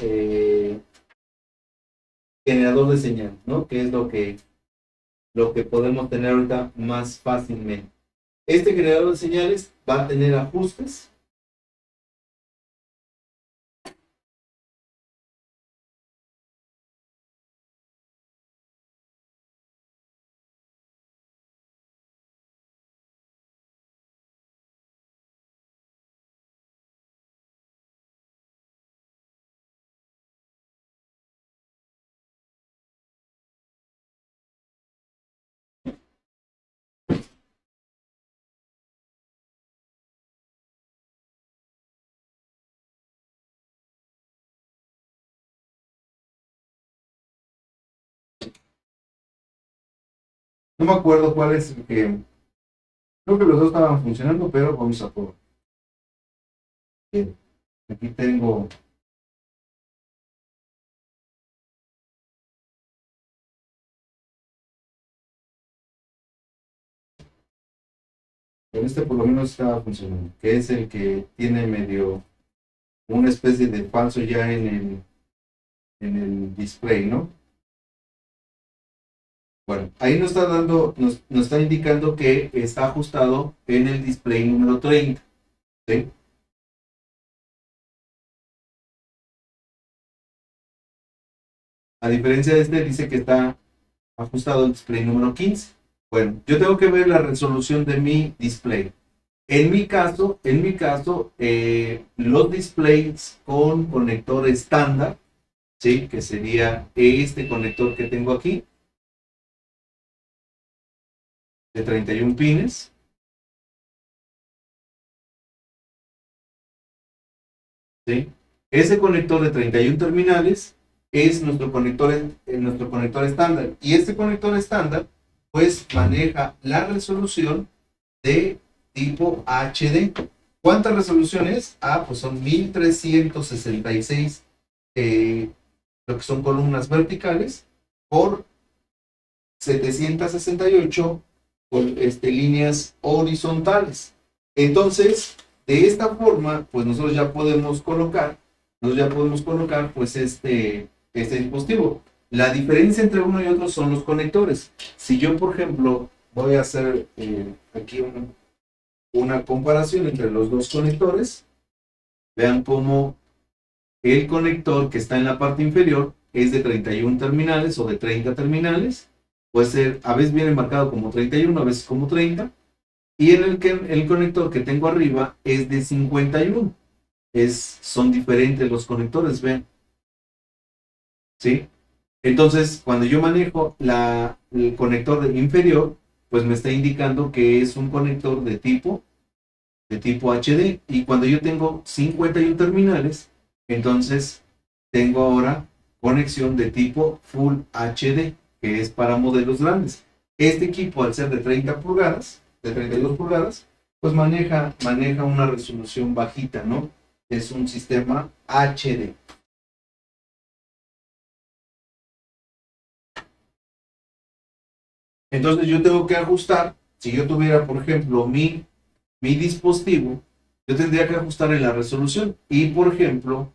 generador de señal, ¿no? Que es lo que podemos tener ahorita más fácilmente. Este generador de señales va a tener ajustes. No me acuerdo cuál es el que. Creo que los dos estaban funcionando, pero vamos a por. Bien, aquí tengo. Este por lo menos estaba funcionando, que es el que tiene medio una especie de falso ya en el display, ¿no? Bueno, ahí nos está indicando que está ajustado en el display número 30. ¿Sí? A diferencia de este, dice que está ajustado el display número 15. Bueno, yo tengo que ver la resolución de mi display. En mi caso, los displays con conector estándar, ¿sí? Que sería este conector que tengo aquí, de 31 pines, ¿sí? Ese conector de 31 terminales es nuestro conector estándar. Y este conector estándar, pues, maneja la resolución de tipo HD. ¿Cuánta resolución es? Pues son 1366, lo que son columnas verticales, por 768 líneas horizontales. Entonces, de esta forma, pues nosotros ya podemos colocar pues este dispositivo. La diferencia entre uno y otro son los conectores. Si yo, por ejemplo, voy a hacer aquí una comparación entre los dos conectores, vean cómo el conector que está en la parte inferior es de 31 terminales o de 30 terminales. Puede ser, a veces viene marcado como 31, a veces como 30. Y en el conector que tengo arriba es de 51. Son diferentes los conectores, ven. ¿Sí? Entonces, cuando yo manejo el conector inferior, pues me está indicando que es un conector de tipo HD. Y cuando yo tengo 51 terminales, entonces tengo ahora conexión de tipo Full HD, que es para modelos grandes. Este equipo, al ser de 30 pulgadas, de 32 pulgadas, pues maneja una resolución bajita, ¿no? Es un sistema HD. Entonces yo tengo que ajustar, si yo tuviera, por ejemplo, mi dispositivo, yo tendría que ajustar en la resolución. Y, por ejemplo,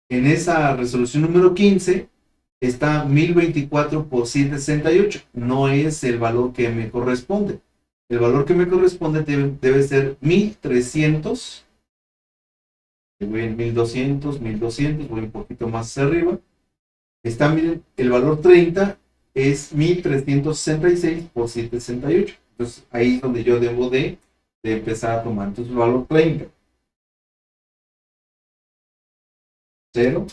en esa resolución número 15 está 1024 por 768. No es el valor que me corresponde. El valor que me corresponde debe ser 1300. Voy en 1200, 1200, voy un poquito más hacia arriba. Está, miren, el valor 30 es 1366 por 768. Entonces ahí es donde yo debo de empezar a tomar. Entonces el valor 30. 0,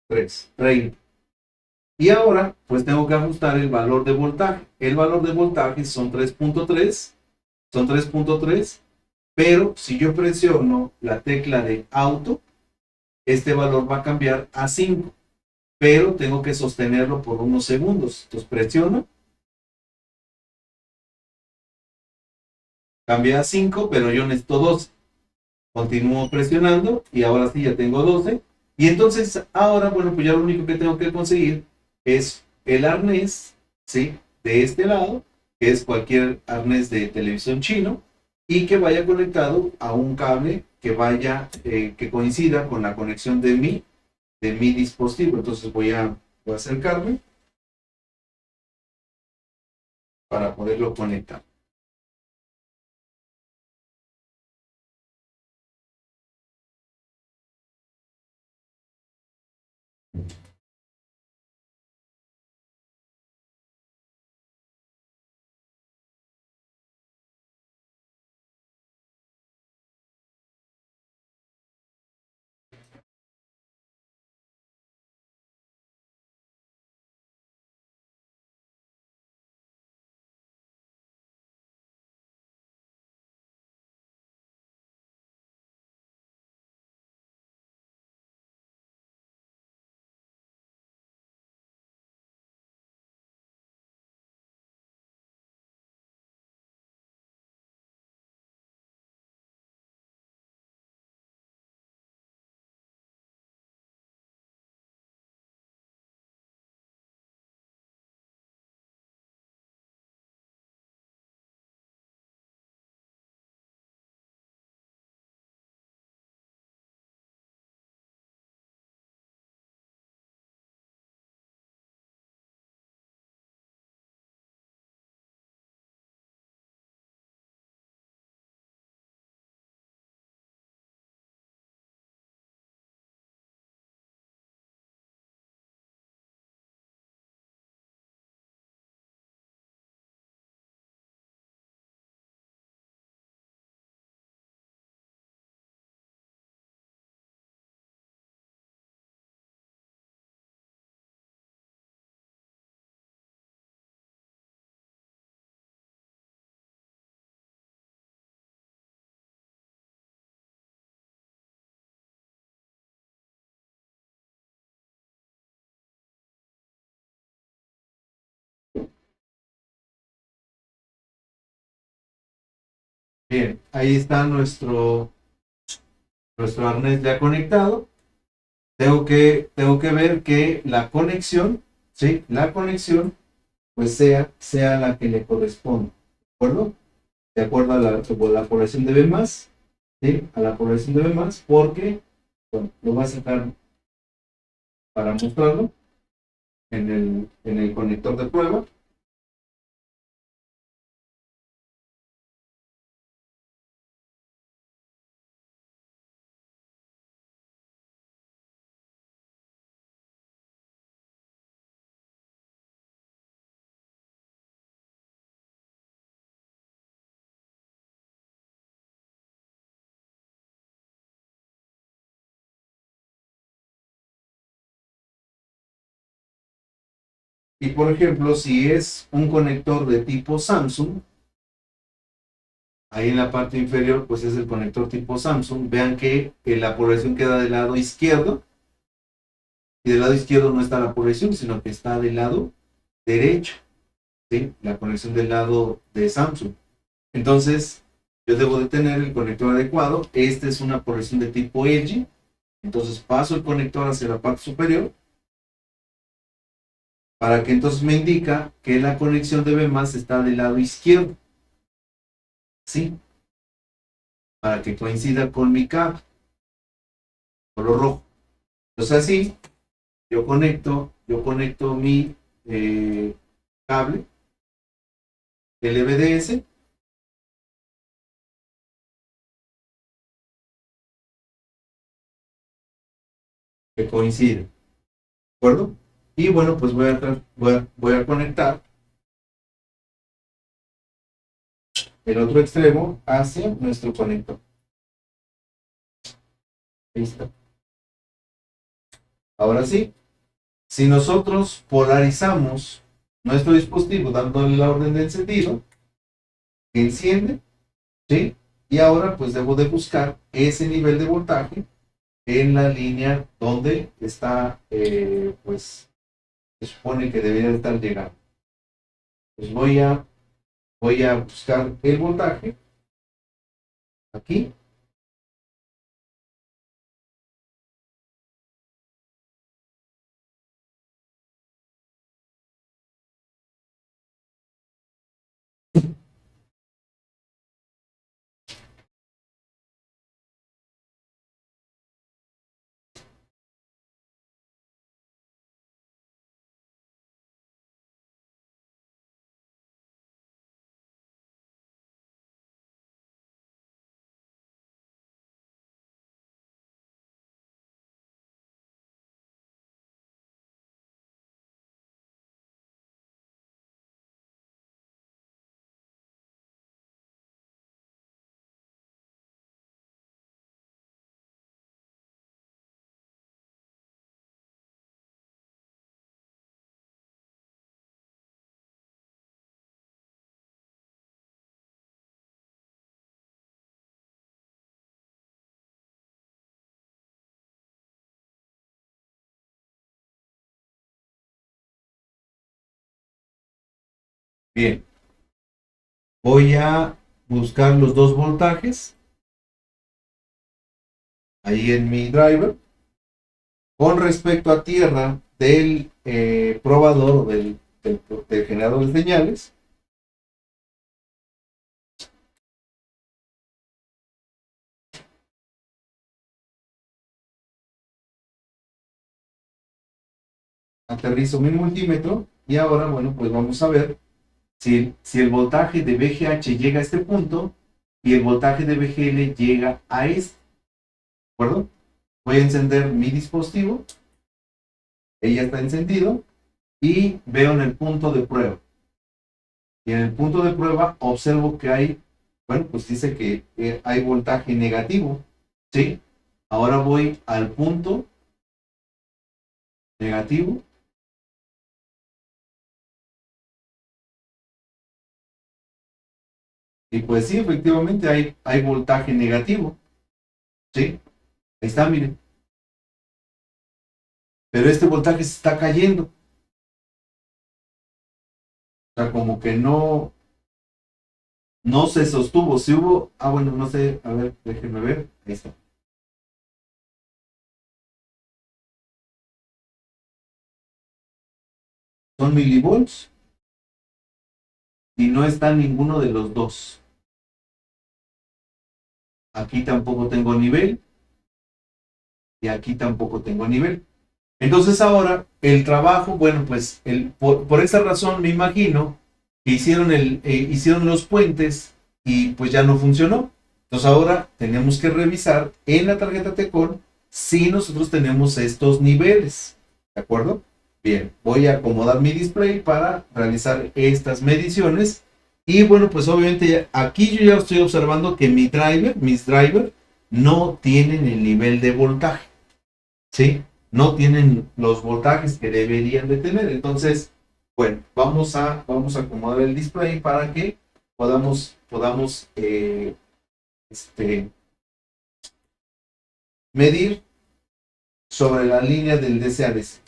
3, 30. Y ahora, pues tengo que ajustar el valor de voltaje. El valor de voltaje son 3.3, pero si yo presiono la tecla de auto, este valor va a cambiar a 5, pero tengo que sostenerlo por unos segundos. Entonces presiono, cambia a 5, pero yo necesito 12. Continúo presionando y ahora sí ya tengo 12. Y entonces ahora, bueno, pues ya lo único que tengo que conseguir es el arnés, ¿sí? De este lado, que es cualquier arnés de televisión chino, y que vaya conectado a un cable que coincida con la conexión de mi dispositivo. Entonces voy a acercarme para poderlo conectar. Bien, ahí está nuestro arnés ya conectado. Tengo que ver que la conexión, ¿sí? La conexión, pues sea la que le corresponde, ¿de acuerdo? de acuerdo a la población de B más, ¿sí? A la población de B más, porque, bueno, lo voy a sacar para mostrarlo en el conector de prueba. Y por ejemplo, si es un conector de tipo Samsung, ahí en la parte inferior, pues es el conector tipo Samsung. Vean que la polaridad queda del lado izquierdo, y del lado izquierdo no está la polaridad, sino que está del lado derecho, ¿sí? La conexión del lado de Samsung. Entonces, yo debo de tener el conector adecuado. Esta es una polaridad de tipo Edge. Entonces paso el conector hacia la parte superior, para que entonces me indica que la conexión de B más está del lado izquierdo, ¿sí? Para que coincida con mi cable, color rojo. Entonces así, yo conecto mi cable LVDS, que coincide, ¿de acuerdo? Y bueno, pues voy a conectar el otro extremo hacia nuestro conector. Listo. Ahora sí, si nosotros polarizamos nuestro dispositivo dándole la orden de encendido, enciende, ¿sí? Y ahora pues debo de buscar ese nivel de voltaje en la línea donde está, pues se supone que debería estar llegando. Pues voy a buscar el voltaje aquí. Bien, voy a buscar los dos voltajes ahí en mi driver. Con respecto a tierra del probador o del generador de señales, aterrizo mi multímetro y ahora, bueno, pues vamos a ver si el voltaje de VGH llega a este punto y el voltaje de VGL llega a este, ¿de acuerdo? Voy a encender mi dispositivo, ella está encendido y veo en el punto de prueba. Y en el punto de prueba observo que hay, bueno, pues dice que hay voltaje negativo, ¿sí? Ahora voy al punto negativo y pues sí, efectivamente hay voltaje negativo, ¿sí? Ahí está, miren. Pero este voltaje se está cayendo. O sea, como que no se sostuvo. Si hubo, bueno, no sé, a ver, déjenme ver. Ahí está. Son milivolts y no está ninguno de los dos. aquí tampoco tengo nivel, y aquí tampoco tengo nivel. Entonces ahora el trabajo, bueno, pues por esa razón me imagino que hicieron los puentes y pues ya no funcionó. Entonces ahora tenemos que revisar en la tarjeta Tecon si nosotros tenemos estos niveles. ¿De acuerdo? Bien, voy a acomodar mi display para realizar estas mediciones. Y bueno, pues obviamente aquí yo ya estoy observando que mis drivers no tienen el nivel de voltaje. ¿Sí? No tienen los voltajes que deberían de tener. Entonces, bueno, vamos a acomodar el display para que podamos medir sobre la línea del DC-DC.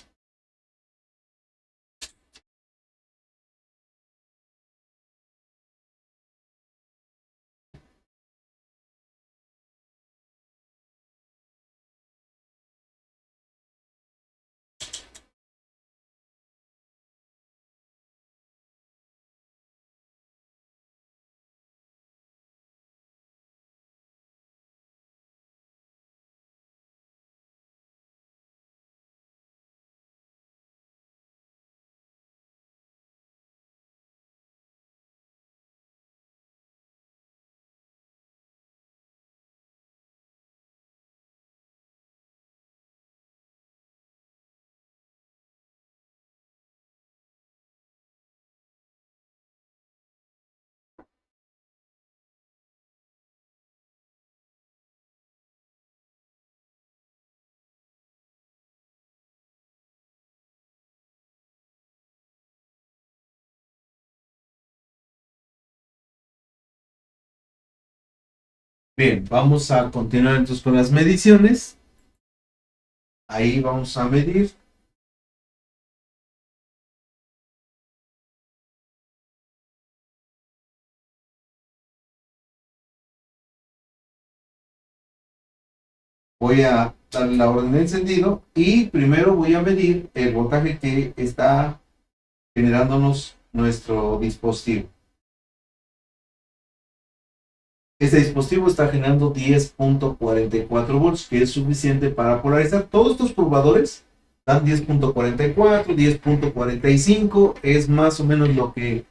Bien, vamos a continuar entonces con las mediciones. Ahí vamos a medir. Voy a darle la orden de encendido y primero voy a medir el voltaje que está generándonos nuestro dispositivo. Este dispositivo está generando 10.44 volts, que es suficiente para polarizar. Todos estos probadores dan 10.44, 10.45, es más o menos lo que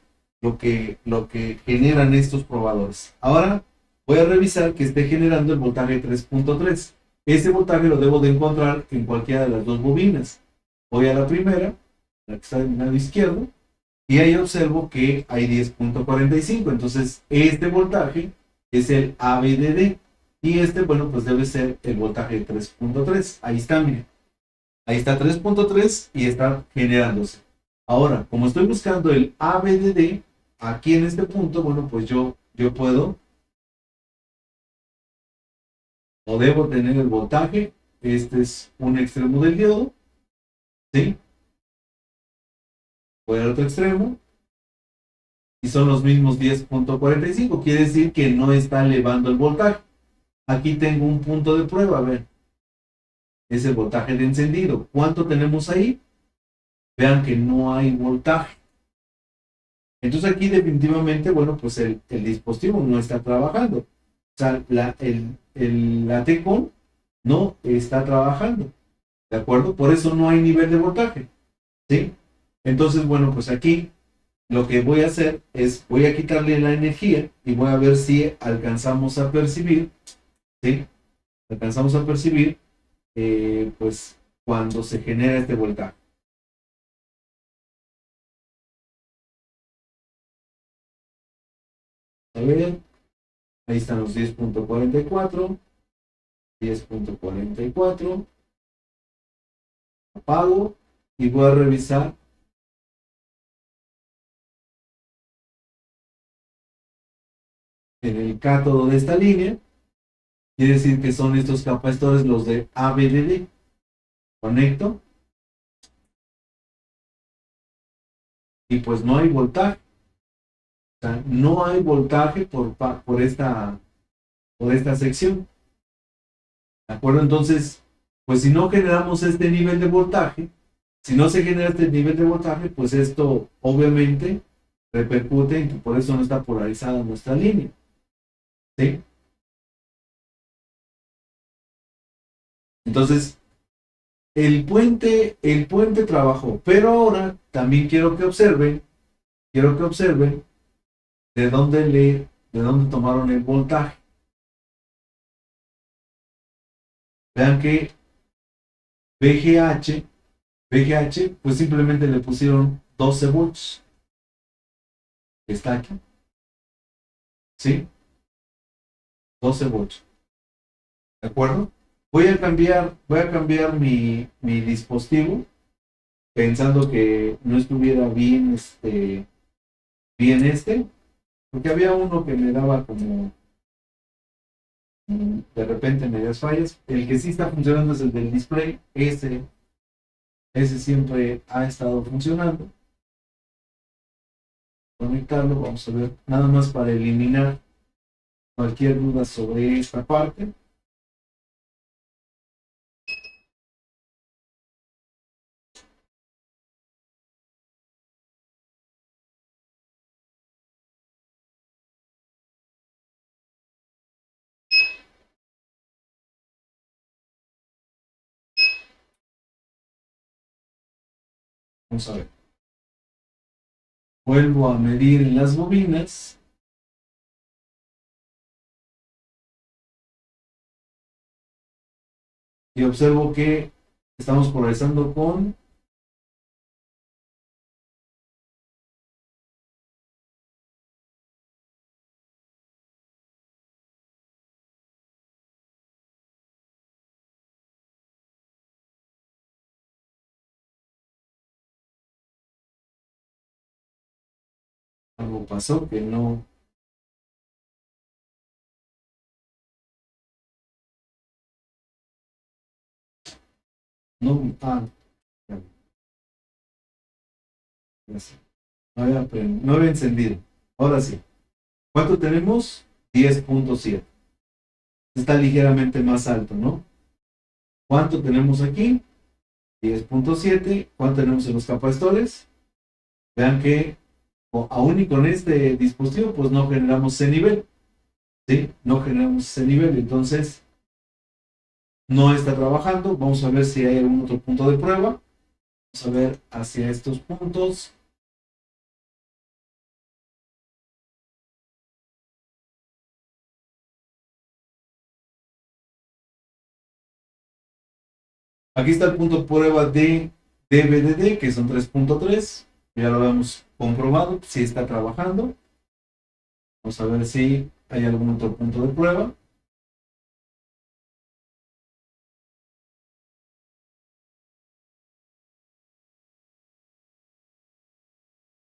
generan estos probadores. Ahora voy a revisar que esté generando el voltaje 3.3. Ese voltaje lo debo de encontrar en cualquiera de las dos bobinas. Voy a la primera, la que está del lado izquierdo, y ahí observo que hay 10.45. Entonces, este voltaje es el ABDD. Y este, bueno, pues debe ser el voltaje 3.3. Ahí está, miren. Ahí está 3.3 y está generándose. Ahora, como estoy buscando el ABDD, aquí en este punto, bueno, pues yo puedo o debo tener el voltaje. Este es un extremo del diodo. ¿Sí? Voy al otro extremo. Y son los mismos 10.45. Quiere decir que no está elevando el voltaje. Aquí tengo un punto de prueba, a ver. Es el voltaje de encendido. ¿Cuánto tenemos ahí? Vean que no hay voltaje. Entonces aquí definitivamente, bueno, pues el dispositivo no está trabajando. O sea, la Tecon no está trabajando. ¿De acuerdo? Por eso no hay nivel de voltaje. ¿Sí? Entonces, bueno, pues aquí lo que voy a hacer es, voy a quitarle la energía y voy a ver si alcanzamos a percibir, ¿sí? Alcanzamos a percibir, pues, cuando se genera este voltaje. A ver, ahí están los 10.44, 10.44, apago y voy a revisar en el cátodo de esta línea. Quiere decir que son estos capacitores los de ABDD. Conecto y pues no hay voltaje. O sea, no hay voltaje por esta sección. ¿De acuerdo? Entonces, pues si no generamos este nivel de voltaje, si no se genera este nivel de voltaje, pues esto obviamente repercute en que por eso no está polarizada nuestra línea. ¿Sí? Entonces, el puente trabajó, pero ahora también quiero que observen de dónde tomaron el voltaje. Vean que VGH, VGH, pues simplemente le pusieron 12 volts, que está aquí, ¿sí? 12 volts, ¿de acuerdo? Voy a cambiar mi dispositivo, pensando que no estuviera bien porque había uno que me daba como de repente medias fallas. El que sí está funcionando es el del display. Ese siempre ha estado funcionando. Conectarlo, vamos a ver, nada más para eliminar cualquier duda sobre esta parte. Vamos a ver. Vuelvo a medir en las bobinas. Y observo que estamos polarizando con, algo pasó que no, no, ya sé, no había encendido. Ahora sí. ¿Cuánto tenemos? 10.7. Está ligeramente más alto, ¿no? ¿Cuánto tenemos aquí? 10.7. ¿Cuánto tenemos en los capacitores? Vean que aún y con este dispositivo, pues no generamos ese nivel. ¿Sí? No generamos ese nivel. Entonces, no está trabajando. Vamos a ver si hay algún otro punto de prueba. Vamos a ver hacia estos puntos. Aquí está el punto de prueba de DVDD, que son 3.3. Ya lo habíamos comprobado, si está trabajando. Vamos a ver si hay algún otro punto de prueba.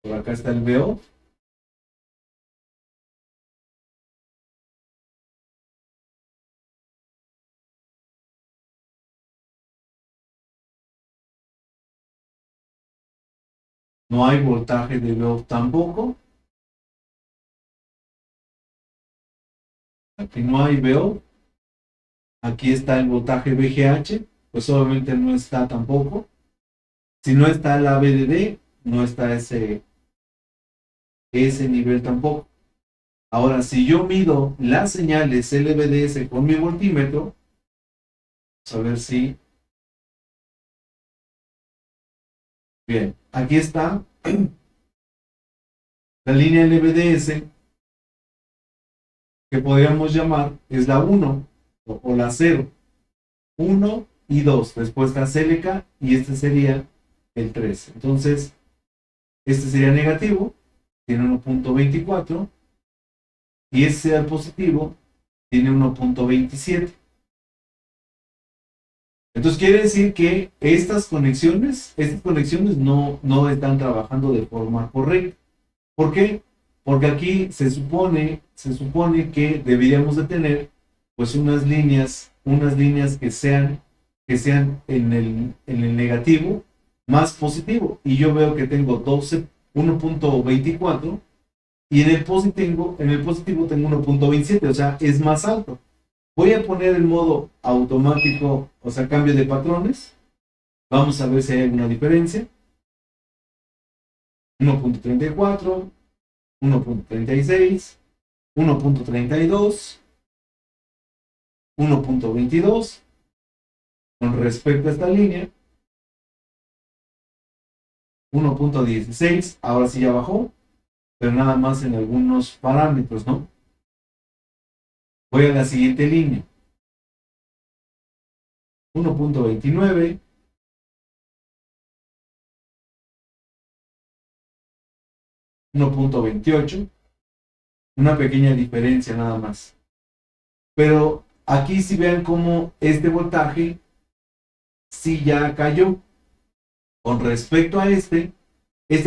Por acá está el VO. No hay voltaje de VO tampoco. Aquí no hay VO. Aquí está el voltaje VGH. Pues obviamente no está tampoco. Si no está la VDD, no está ese nivel tampoco. Ahora, si yo mido las señales LVDS con mi voltímetro, vamos a ver si. Bien, aquí está la línea LVDS, que podríamos llamar, es la 1 o la 0. 1 y 2. Después está CLK y este sería el 3. Entonces, este sería negativo, tiene 1.24, y este sería el positivo, tiene 1.27. Entonces quiere decir que estas conexiones no están trabajando de forma correcta. ¿Por qué? Porque aquí se supone que deberíamos de tener pues unas líneas que sean en el negativo más positivo. Y yo veo que tengo 1.24, y en el positivo tengo 1.27, o sea, es más alto. Voy a poner el modo automático, o sea, cambio de patrones. Vamos a ver si hay alguna diferencia. 1.34, 1.36, 1.32, 1.22, Con respecto a esta línea, 1.16, ahora sí ya bajó, pero nada más en algunos parámetros, ¿no? Voy a la siguiente línea, 1.29, 1.28, una pequeña diferencia nada más. Pero aquí si vean cómo este voltaje sí ya cayó. Con respecto a este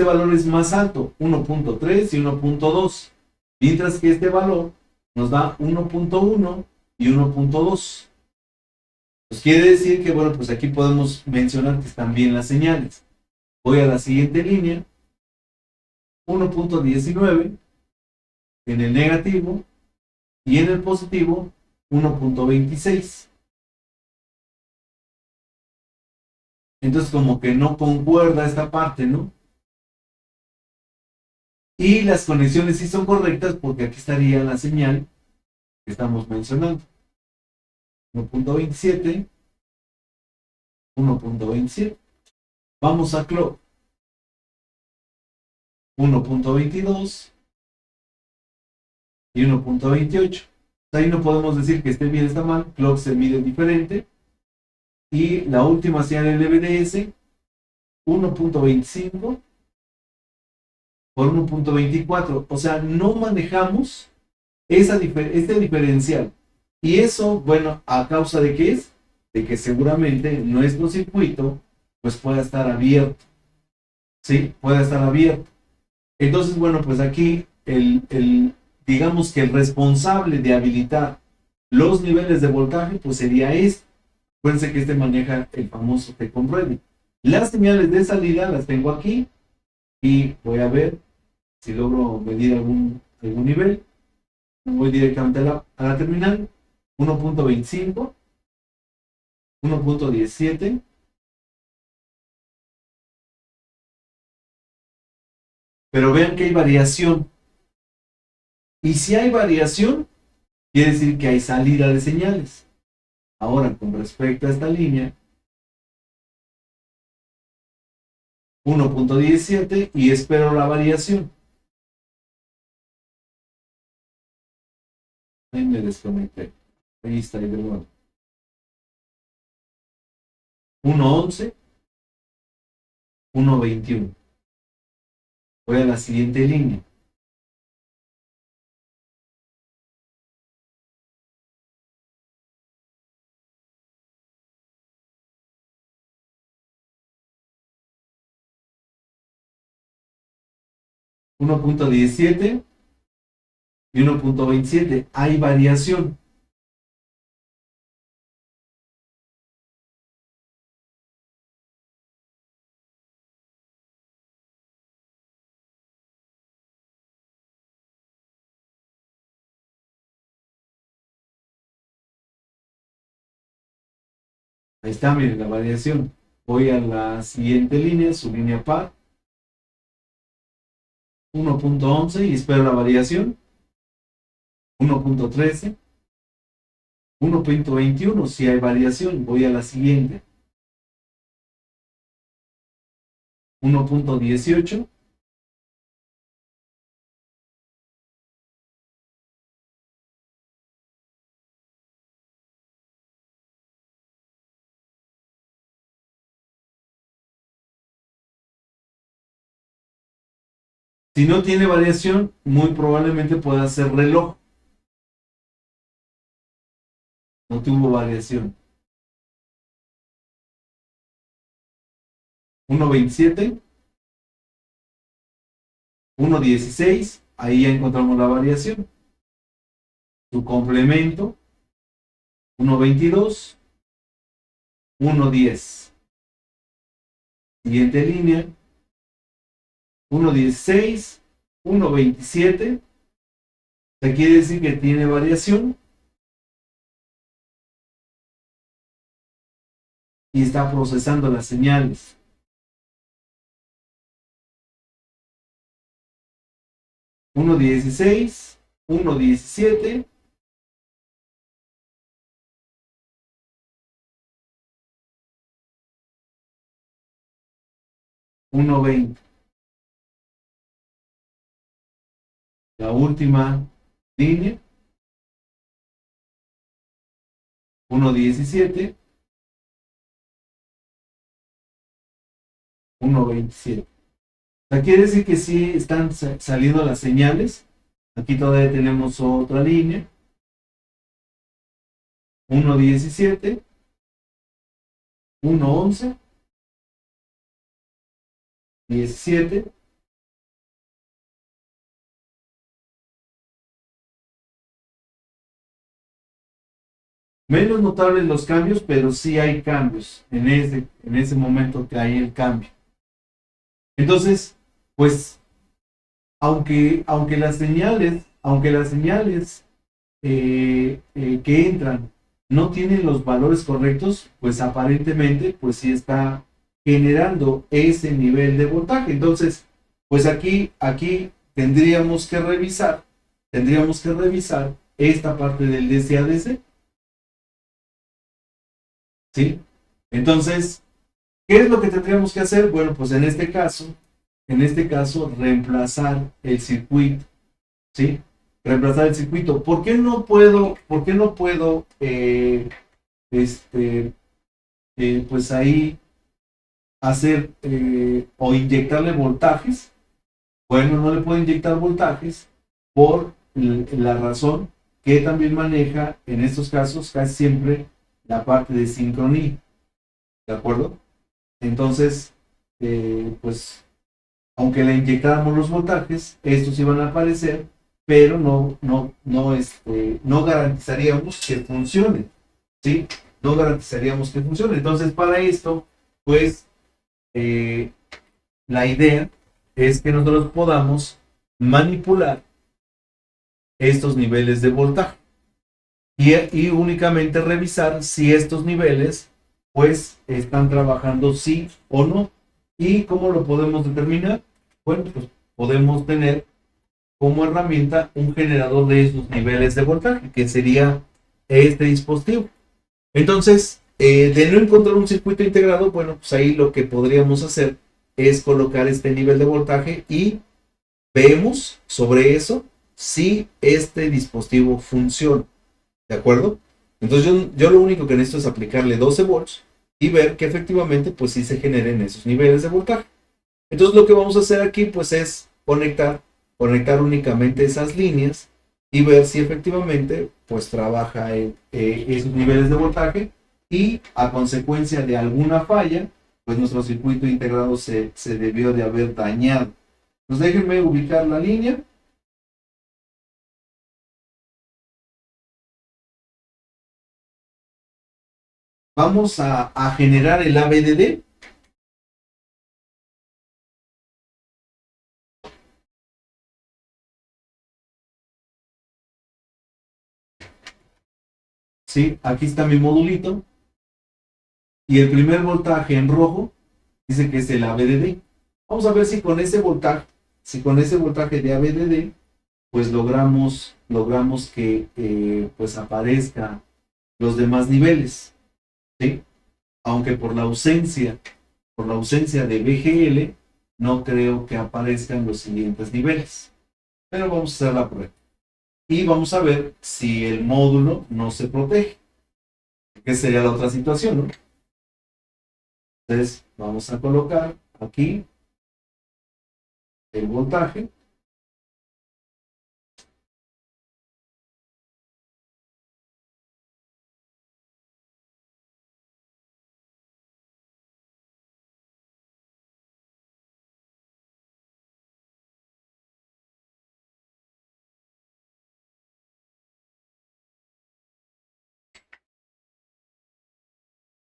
valor es más alto, 1.3 y 1.2, mientras que este valor nos da 1.1 y 1.2. Pues quiere decir que, bueno, pues aquí podemos mencionar que están bien las señales. Voy a la siguiente línea, 1.19 en el negativo y en el positivo 1.26. Entonces como que no concuerda esta parte, ¿no? Y las conexiones sí son correctas porque aquí estaría la señal que estamos mencionando. 1.27, 1.27. Vamos a clock. 1.22 y 1.28. Ahí no podemos decir que esté bien o está mal. Clock se mide diferente. Y la última señal LVDS, 1.25 por 1.24. O sea, no manejamos este diferencial. Y eso, bueno, ¿a causa de qué es? De que seguramente nuestro circuito pues pueda estar abierto. ¿Sí? Pueda estar abierto. Entonces, bueno, pues aquí digamos que el responsable de habilitar los niveles de voltaje pues sería este. Acuérdense que este maneja el famoso T-Con Ready. Las señales de salida las tengo aquí y voy a ver si logro medir algún nivel. Voy directamente a la terminal. 1.25, 1.17. Pero vean que hay variación. Y si hay variación, quiere decir que hay salida de señales. Ahora, con respecto a esta línea, 1.17 y espero la variación. Ahí me desconecté. Ahí está, ahí de nuevo. 1.11, 1.21. Voy a la siguiente línea. 1.17 y 1.27. Hay variación. Ahí está, miren la variación. Voy a la siguiente línea, su línea par. 1.11 y espero la variación. 1.13. 1.21, si hay variación. Voy a la siguiente. 1.18. Si no tiene variación, muy probablemente pueda ser reloj. No tuvo variación. 1.27, 1.16, ahí ya encontramos la variación. Su complemento, 1.22, 1.10. Siguiente línea, 1.16, 1.27. Se quiere decir que tiene variación y está procesando las señales. 1.16, 1.17. 1.20. La última línea, 1.17, 1.27. O sea, quiere decir que sí están saliendo las señales. Aquí todavía tenemos otra línea, 1.17, 1.11, 17. Menos notables los cambios, pero sí hay cambios en ese momento que hay el cambio. Entonces, pues, aunque las señales que entran no tienen los valores correctos, pues aparentemente, pues sí está generando ese nivel de voltaje. Entonces, pues aquí tendríamos que revisar esta parte del DC-AC, ¿sí? Entonces, ¿qué es lo que tendríamos que hacer? Bueno, pues en este caso, reemplazar el circuito, ¿sí? Reemplazar el circuito. ¿Por qué no puedo, este, pues ahí hacer o inyectarle voltajes? Bueno, no le puedo inyectar voltajes por la razón que también maneja en estos casos casi siempre la parte de sincronía, ¿de acuerdo? Entonces, pues aunque le inyectáramos los voltajes, estos iban a aparecer, pero no garantizaríamos que funcione, ¿sí? No garantizaríamos que funcione. Entonces, para esto, pues, eh, la idea es que nosotros podamos manipular estos niveles de voltaje y únicamente revisar si estos niveles, pues, están trabajando sí o no. ¿Y cómo lo podemos determinar? Bueno, pues podemos tener como herramienta un generador de esos niveles de voltaje, que sería este dispositivo. Entonces, de no encontrar un circuito integrado, bueno, pues ahí lo que podríamos hacer es colocar este nivel de voltaje y vemos sobre eso si este dispositivo funciona. ¿De acuerdo? Entonces yo lo único que necesito es aplicarle 12 volts y ver que efectivamente pues sí se generen esos niveles de voltaje. Entonces lo que vamos a hacer aquí pues es conectar únicamente esas líneas y ver si efectivamente pues trabaja esos niveles de voltaje y a consecuencia de alguna falla pues nuestro circuito integrado se debió de haber dañado. Entonces déjenme ubicar la línea. Vamos a generar el ABDD. ¿Sí? Aquí está mi modulito. Y el primer voltaje en rojo dice que es el ABDD. Vamos a ver si con ese voltaje de ABDD, pues logramos que pues aparezcan los demás niveles, ¿sí? Aunque por la ausencia de BGL, no creo que aparezcan los siguientes niveles. Pero vamos a hacer la prueba. Y vamos a ver si el módulo no se protege, que sería la otra situación, ¿no? Entonces, vamos a colocar aquí el voltaje.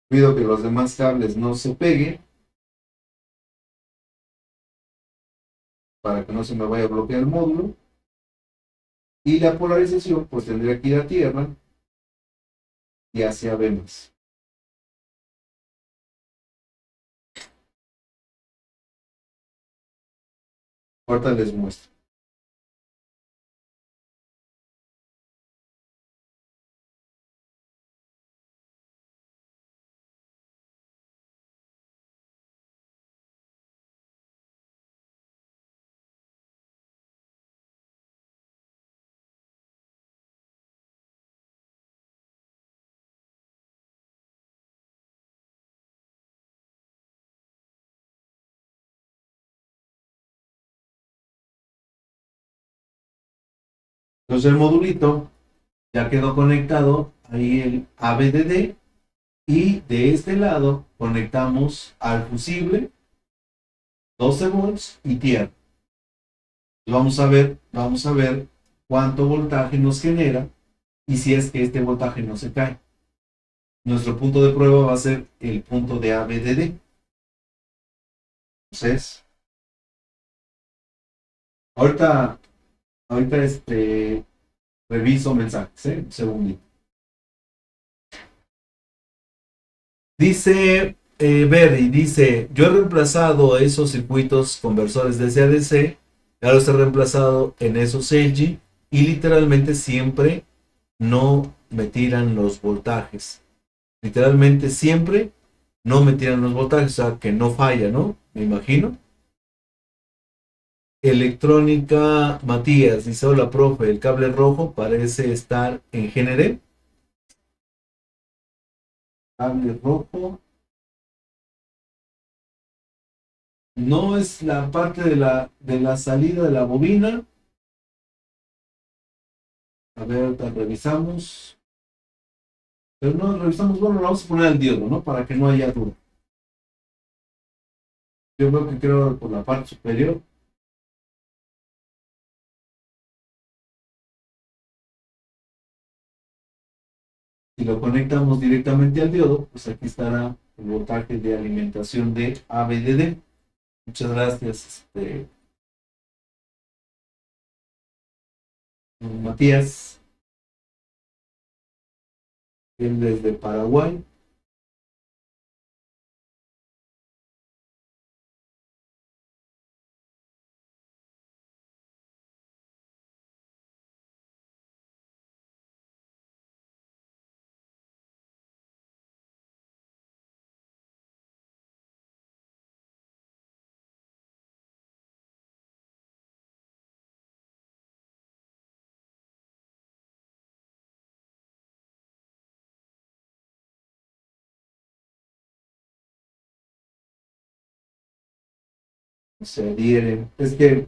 Cuido que los demás cables no se peguen para que no se me vaya a bloquear el módulo. Y la polarización pues tendría que ir a tierra y hacia venas. Ahorita les muestro. Entonces el modulito ya quedó conectado ahí el ABDD y de este lado conectamos al fusible 12 volts y tierra. Vamos a ver cuánto voltaje nos genera y si es que este voltaje no se cae. Nuestro punto de prueba va a ser el punto de ABDD. Entonces, ahorita, reviso mensajes, un segundito. Dice Berry, dice, yo he reemplazado esos circuitos conversores de DC a DC, ya los he reemplazado en esos LG y literalmente siempre no me tiran los voltajes. Literalmente siempre no me tiran los voltajes, o sea que no falla, ¿no? Me imagino. Electrónica Matías dice, hola profe, el cable rojo parece estar en GND. Cable rojo. No es la parte de la salida de la bobina. A ver, ahorita revisamos. Pero no revisamos, bueno, lo vamos a poner al diodo, ¿no? Para que no haya duda. Yo veo que creo por la parte superior. Si lo conectamos directamente al diodo, pues aquí estará el voltaje de alimentación de ABDD. Muchas gracias, Matías. Él desde Paraguay. Se adhieren. Es que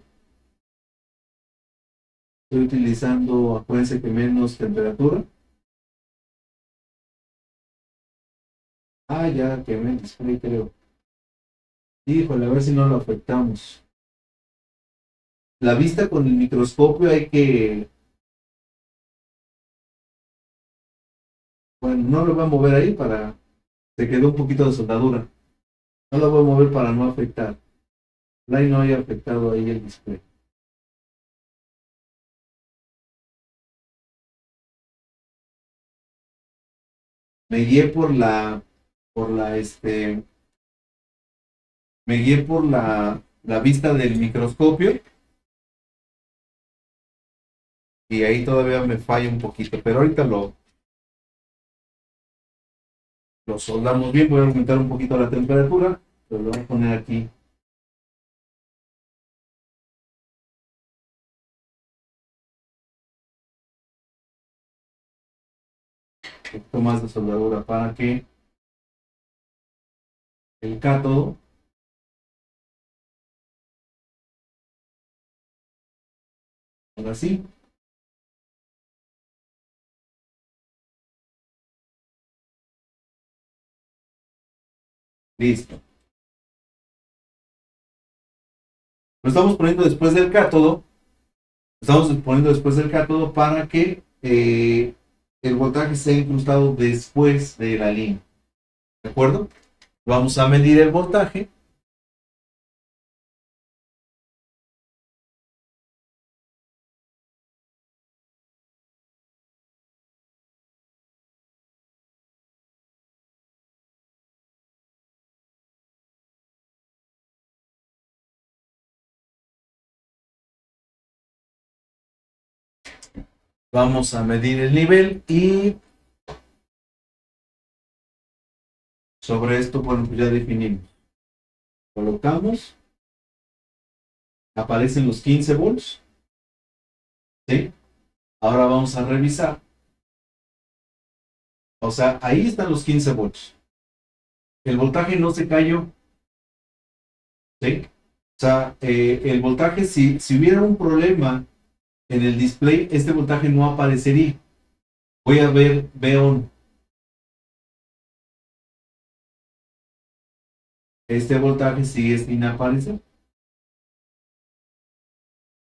estoy utilizando, acuérdense que menos temperatura. Ah, ya quemé el display, creo. Híjole, a ver si no lo afectamos. La vista con el microscopio hay que. Bueno, no lo voy a mover ahí para. Se quedó un poquito de soldadura. No lo voy a mover para no afectar. Ahí no haya afectado ahí el display. Me guié por la, me guié por la vista del microscopio y ahí todavía me falla un poquito, pero ahorita lo soldamos bien. Voy a aumentar un poquito la temperatura, pero lo voy a poner aquí. Un poquito más de soldadura para que el cátodo ahora sí. Listo. Lo estamos poniendo después del cátodo. Estamos poniendo después del cátodo para que el voltaje sea incrustado después de la línea. ¿De acuerdo? Vamos a medir el voltaje. Vamos a medir el nivel y sobre esto, bueno, pues ya definimos. Colocamos, aparecen los 15 volts. ¿Sí? Ahora vamos a revisar. O sea, ahí están los 15 volts. El voltaje no se cayó. ¿Sí? O sea, el voltaje, si hubiera un problema en el display este voltaje no aparecería. Voy a ver V-on. Este voltaje sigue sin aparecer.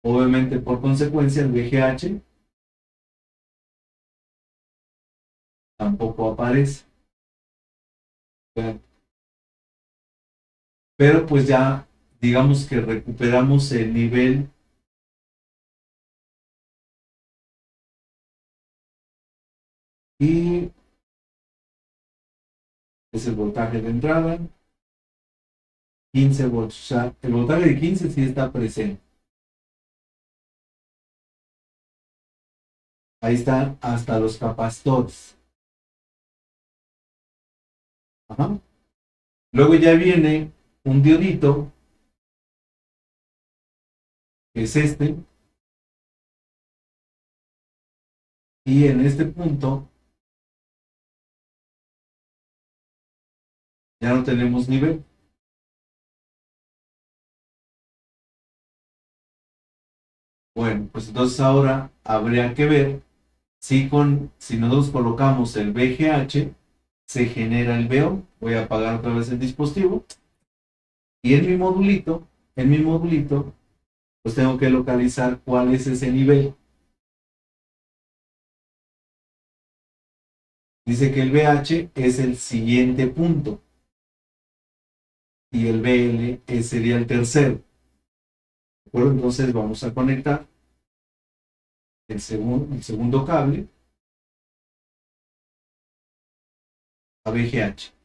Obviamente, por consecuencia, el VGH tampoco aparece. Pero pues ya, digamos que recuperamos el nivel y es el voltaje de entrada, 15 volts. O sea, el voltaje de 15 sí está presente. Ahí están hasta los capacitores. Ajá. Luego ya viene un diodito, que es este, y en este punto ya no tenemos nivel. Bueno, pues entonces ahora habría que ver si nosotros colocamos el VGH, se genera el VO. Voy a apagar otra vez el dispositivo. Y en mi modulito, pues tengo que localizar cuál es ese nivel. Dice que el VH es el siguiente punto. Y el VL sería el tercero. ¿De acuerdo? Entonces vamos a conectar el segundo cable a VGH.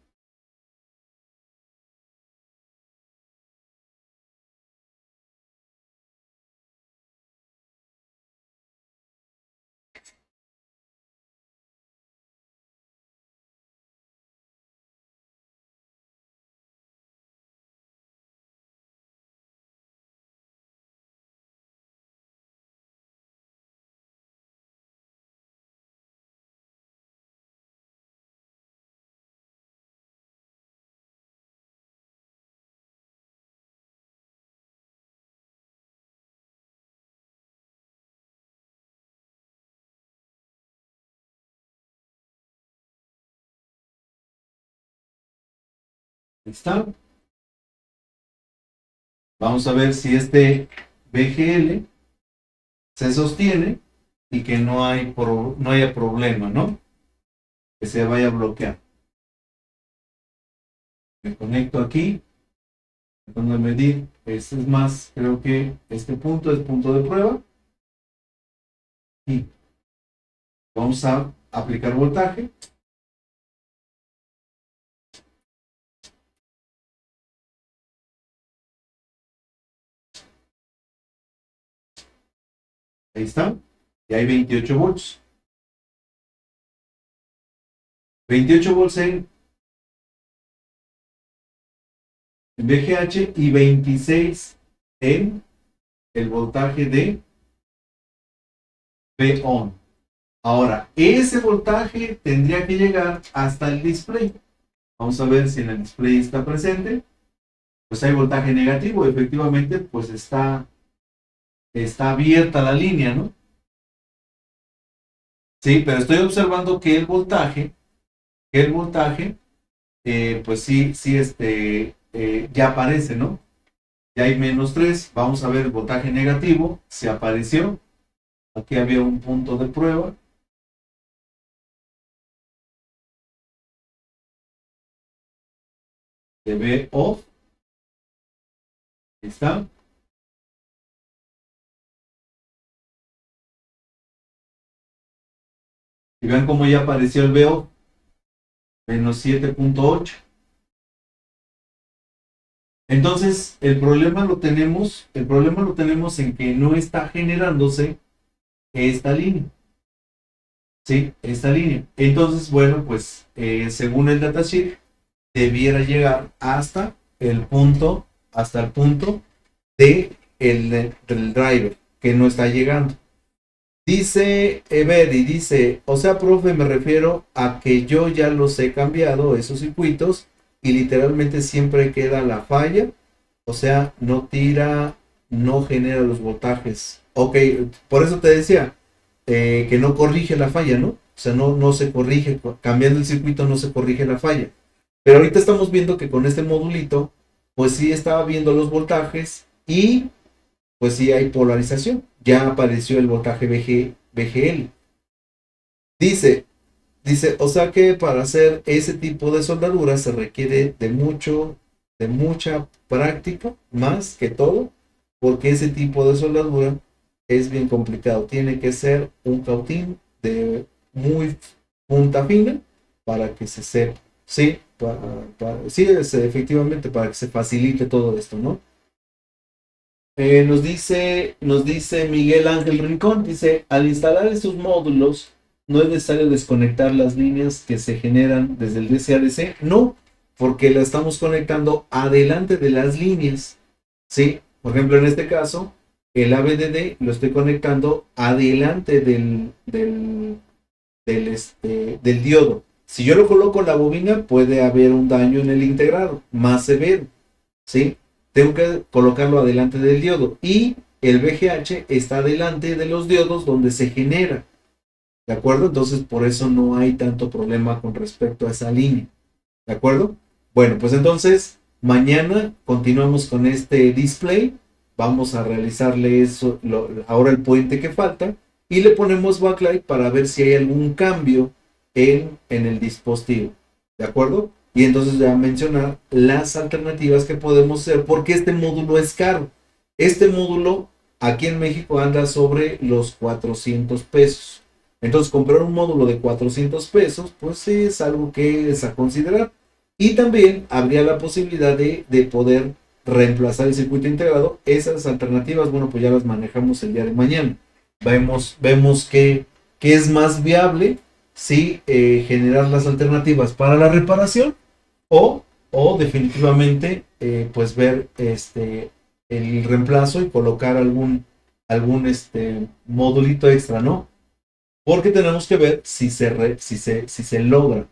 Ahí está. Vamos a ver si este VGL se sostiene y que no haya problema, ¿no? Que se vaya a bloquear. Me conecto aquí, tratando de medir. Este es más, creo que este punto es punto de prueba. Y vamos a aplicar voltaje. Ahí está. Y hay 28 volts. 28 volts en VGH y 26 en el voltaje de V-on. Ahora, ese voltaje tendría que llegar hasta el display. Vamos a ver si en el display está presente. Pues hay voltaje negativo, efectivamente, pues está abierta la línea, ¿no? Sí, pero estoy observando que el voltaje, pues sí, ya aparece, ¿no? Ya hay -3. Vamos a ver el voltaje negativo, se apareció. Aquí había un punto de prueba. Se ve off. Ahí está. Y vean cómo ya apareció el VO, -7.8. Entonces, el problema lo tenemos en que no está generándose esta línea. ¿Sí? Esta línea. Entonces, bueno, pues según el datasheet, debiera llegar hasta el punto del driver, que no está llegando. Dice Every, dice, o sea, profe, me refiero a que yo ya los he cambiado, esos circuitos, y literalmente siempre queda la falla, o sea, no tira no genera los voltajes. Ok, por eso te decía que no corrige la falla, ¿no? O sea, no se corrige, cambiando el circuito no se corrige la falla. Pero ahorita estamos viendo que con este modulito, pues sí estaba viendo los voltajes y pues sí hay polarización. Ya apareció el voltaje VGL. Dice, o sea que para hacer ese tipo de soldadura se requiere de mucha práctica, más que todo, porque ese tipo de soldadura es bien complicado. Tiene que ser un cautín de muy punta fina para que se sepa. Sí, sí, efectivamente, para que se facilite todo esto, ¿no? Nos dice Miguel Ángel Rincón, dice, al instalar estos módulos, no es necesario desconectar las líneas que se generan desde el DC a DC, no, porque la estamos conectando adelante de las líneas, ¿sí? Por ejemplo, en este caso, el ABDD lo estoy conectando adelante del diodo. Si yo lo coloco en la bobina, puede haber un daño en el integrado, más severo, ¿sí? Tengo que colocarlo adelante del diodo y el VGH está adelante de los diodos donde se genera, ¿de acuerdo? Entonces por eso no hay tanto problema con respecto a esa línea, ¿de acuerdo? Bueno, pues entonces mañana continuamos con este display, vamos a realizarle eso, ahora el puente que falta y le ponemos backlight para ver si hay algún cambio en el dispositivo, ¿de acuerdo? Y entonces ya mencionar las alternativas que podemos hacer, porque este módulo es caro. Este módulo aquí en México anda sobre los 400 pesos. Entonces comprar un módulo de 400 pesos, pues sí es algo que es a considerar. Y también habría la posibilidad de poder reemplazar el circuito integrado. Esas alternativas, bueno, pues ya las manejamos el día de mañana. Vemos que es más viable si generar las alternativas para la reparación o definitivamente pues ver el reemplazo y colocar algún modulito extra, ¿no? Porque tenemos que ver si se logra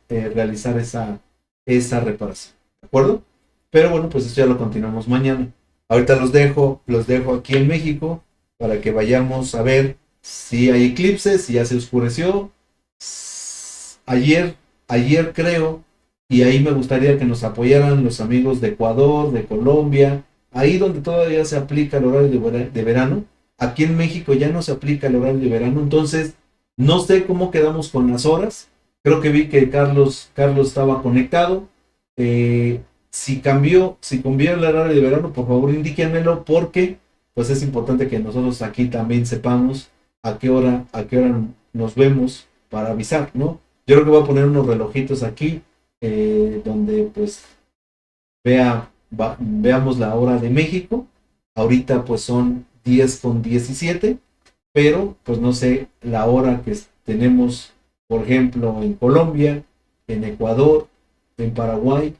realizar esa reparación, ¿de acuerdo? Pero bueno, pues esto ya lo continuamos mañana. Ahorita los dejo aquí en México para que vayamos a ver si hay eclipses, si ya se oscureció. Ayer, ayer creo, y ahí me gustaría que nos apoyaran los amigos de Ecuador, de Colombia, ahí donde todavía se aplica el horario de verano. Aquí en México ya no se aplica el horario de verano, entonces no sé cómo quedamos con las horas. Creo que vi que Carlos estaba conectado. Si cambió el horario de verano, por favor indíquenmelo porque pues es importante que nosotros aquí también sepamos a qué hora nos vemos para avisar, ¿no? Yo creo que voy a poner unos relojitos aquí donde pues veamos la hora de México. Ahorita pues son 10:17, pero pues no sé la hora que tenemos, por ejemplo, en Colombia, en Ecuador, en Paraguay,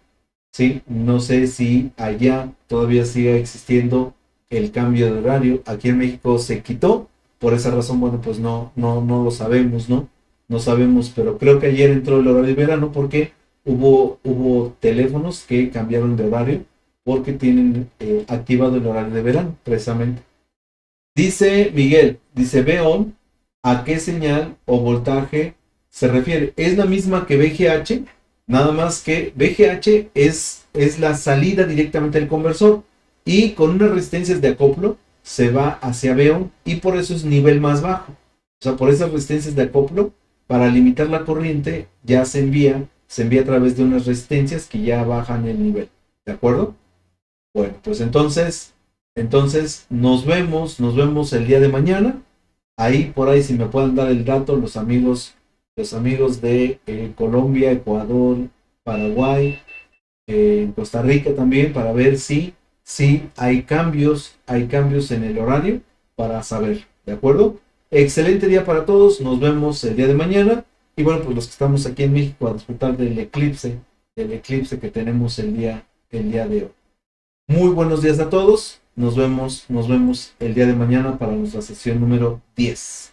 ¿sí? No sé si allá todavía sigue existiendo el cambio de horario. Aquí en México se quitó, por esa razón, bueno, pues no lo sabemos, ¿no? No sabemos, pero creo que ayer entró el horario de verano porque hubo teléfonos que cambiaron de horario porque tienen activado el horario de verano, precisamente. Dice Miguel, dice Beon, ¿a qué señal o voltaje se refiere? Es la misma que VGH, nada más que VGH es la salida directamente del conversor y con unas resistencias de acoplo se va hacia Beon y por eso es nivel más bajo. O sea, por esas resistencias de acoplo, para limitar la corriente ya se envía a través de unas resistencias que ya bajan el nivel. ¿De acuerdo? Bueno, pues entonces nos vemos el día de mañana. Ahí por ahí si me pueden dar el dato los amigos de Colombia, Ecuador, Paraguay, Costa Rica también para ver si hay cambios en el horario para saber, ¿de acuerdo? Excelente día para todos, nos vemos el día de mañana y bueno, pues los que estamos aquí en México a disfrutar del eclipse que tenemos el día de hoy. Muy buenos días a todos. Nos vemos el día de mañana para nuestra sesión número 10.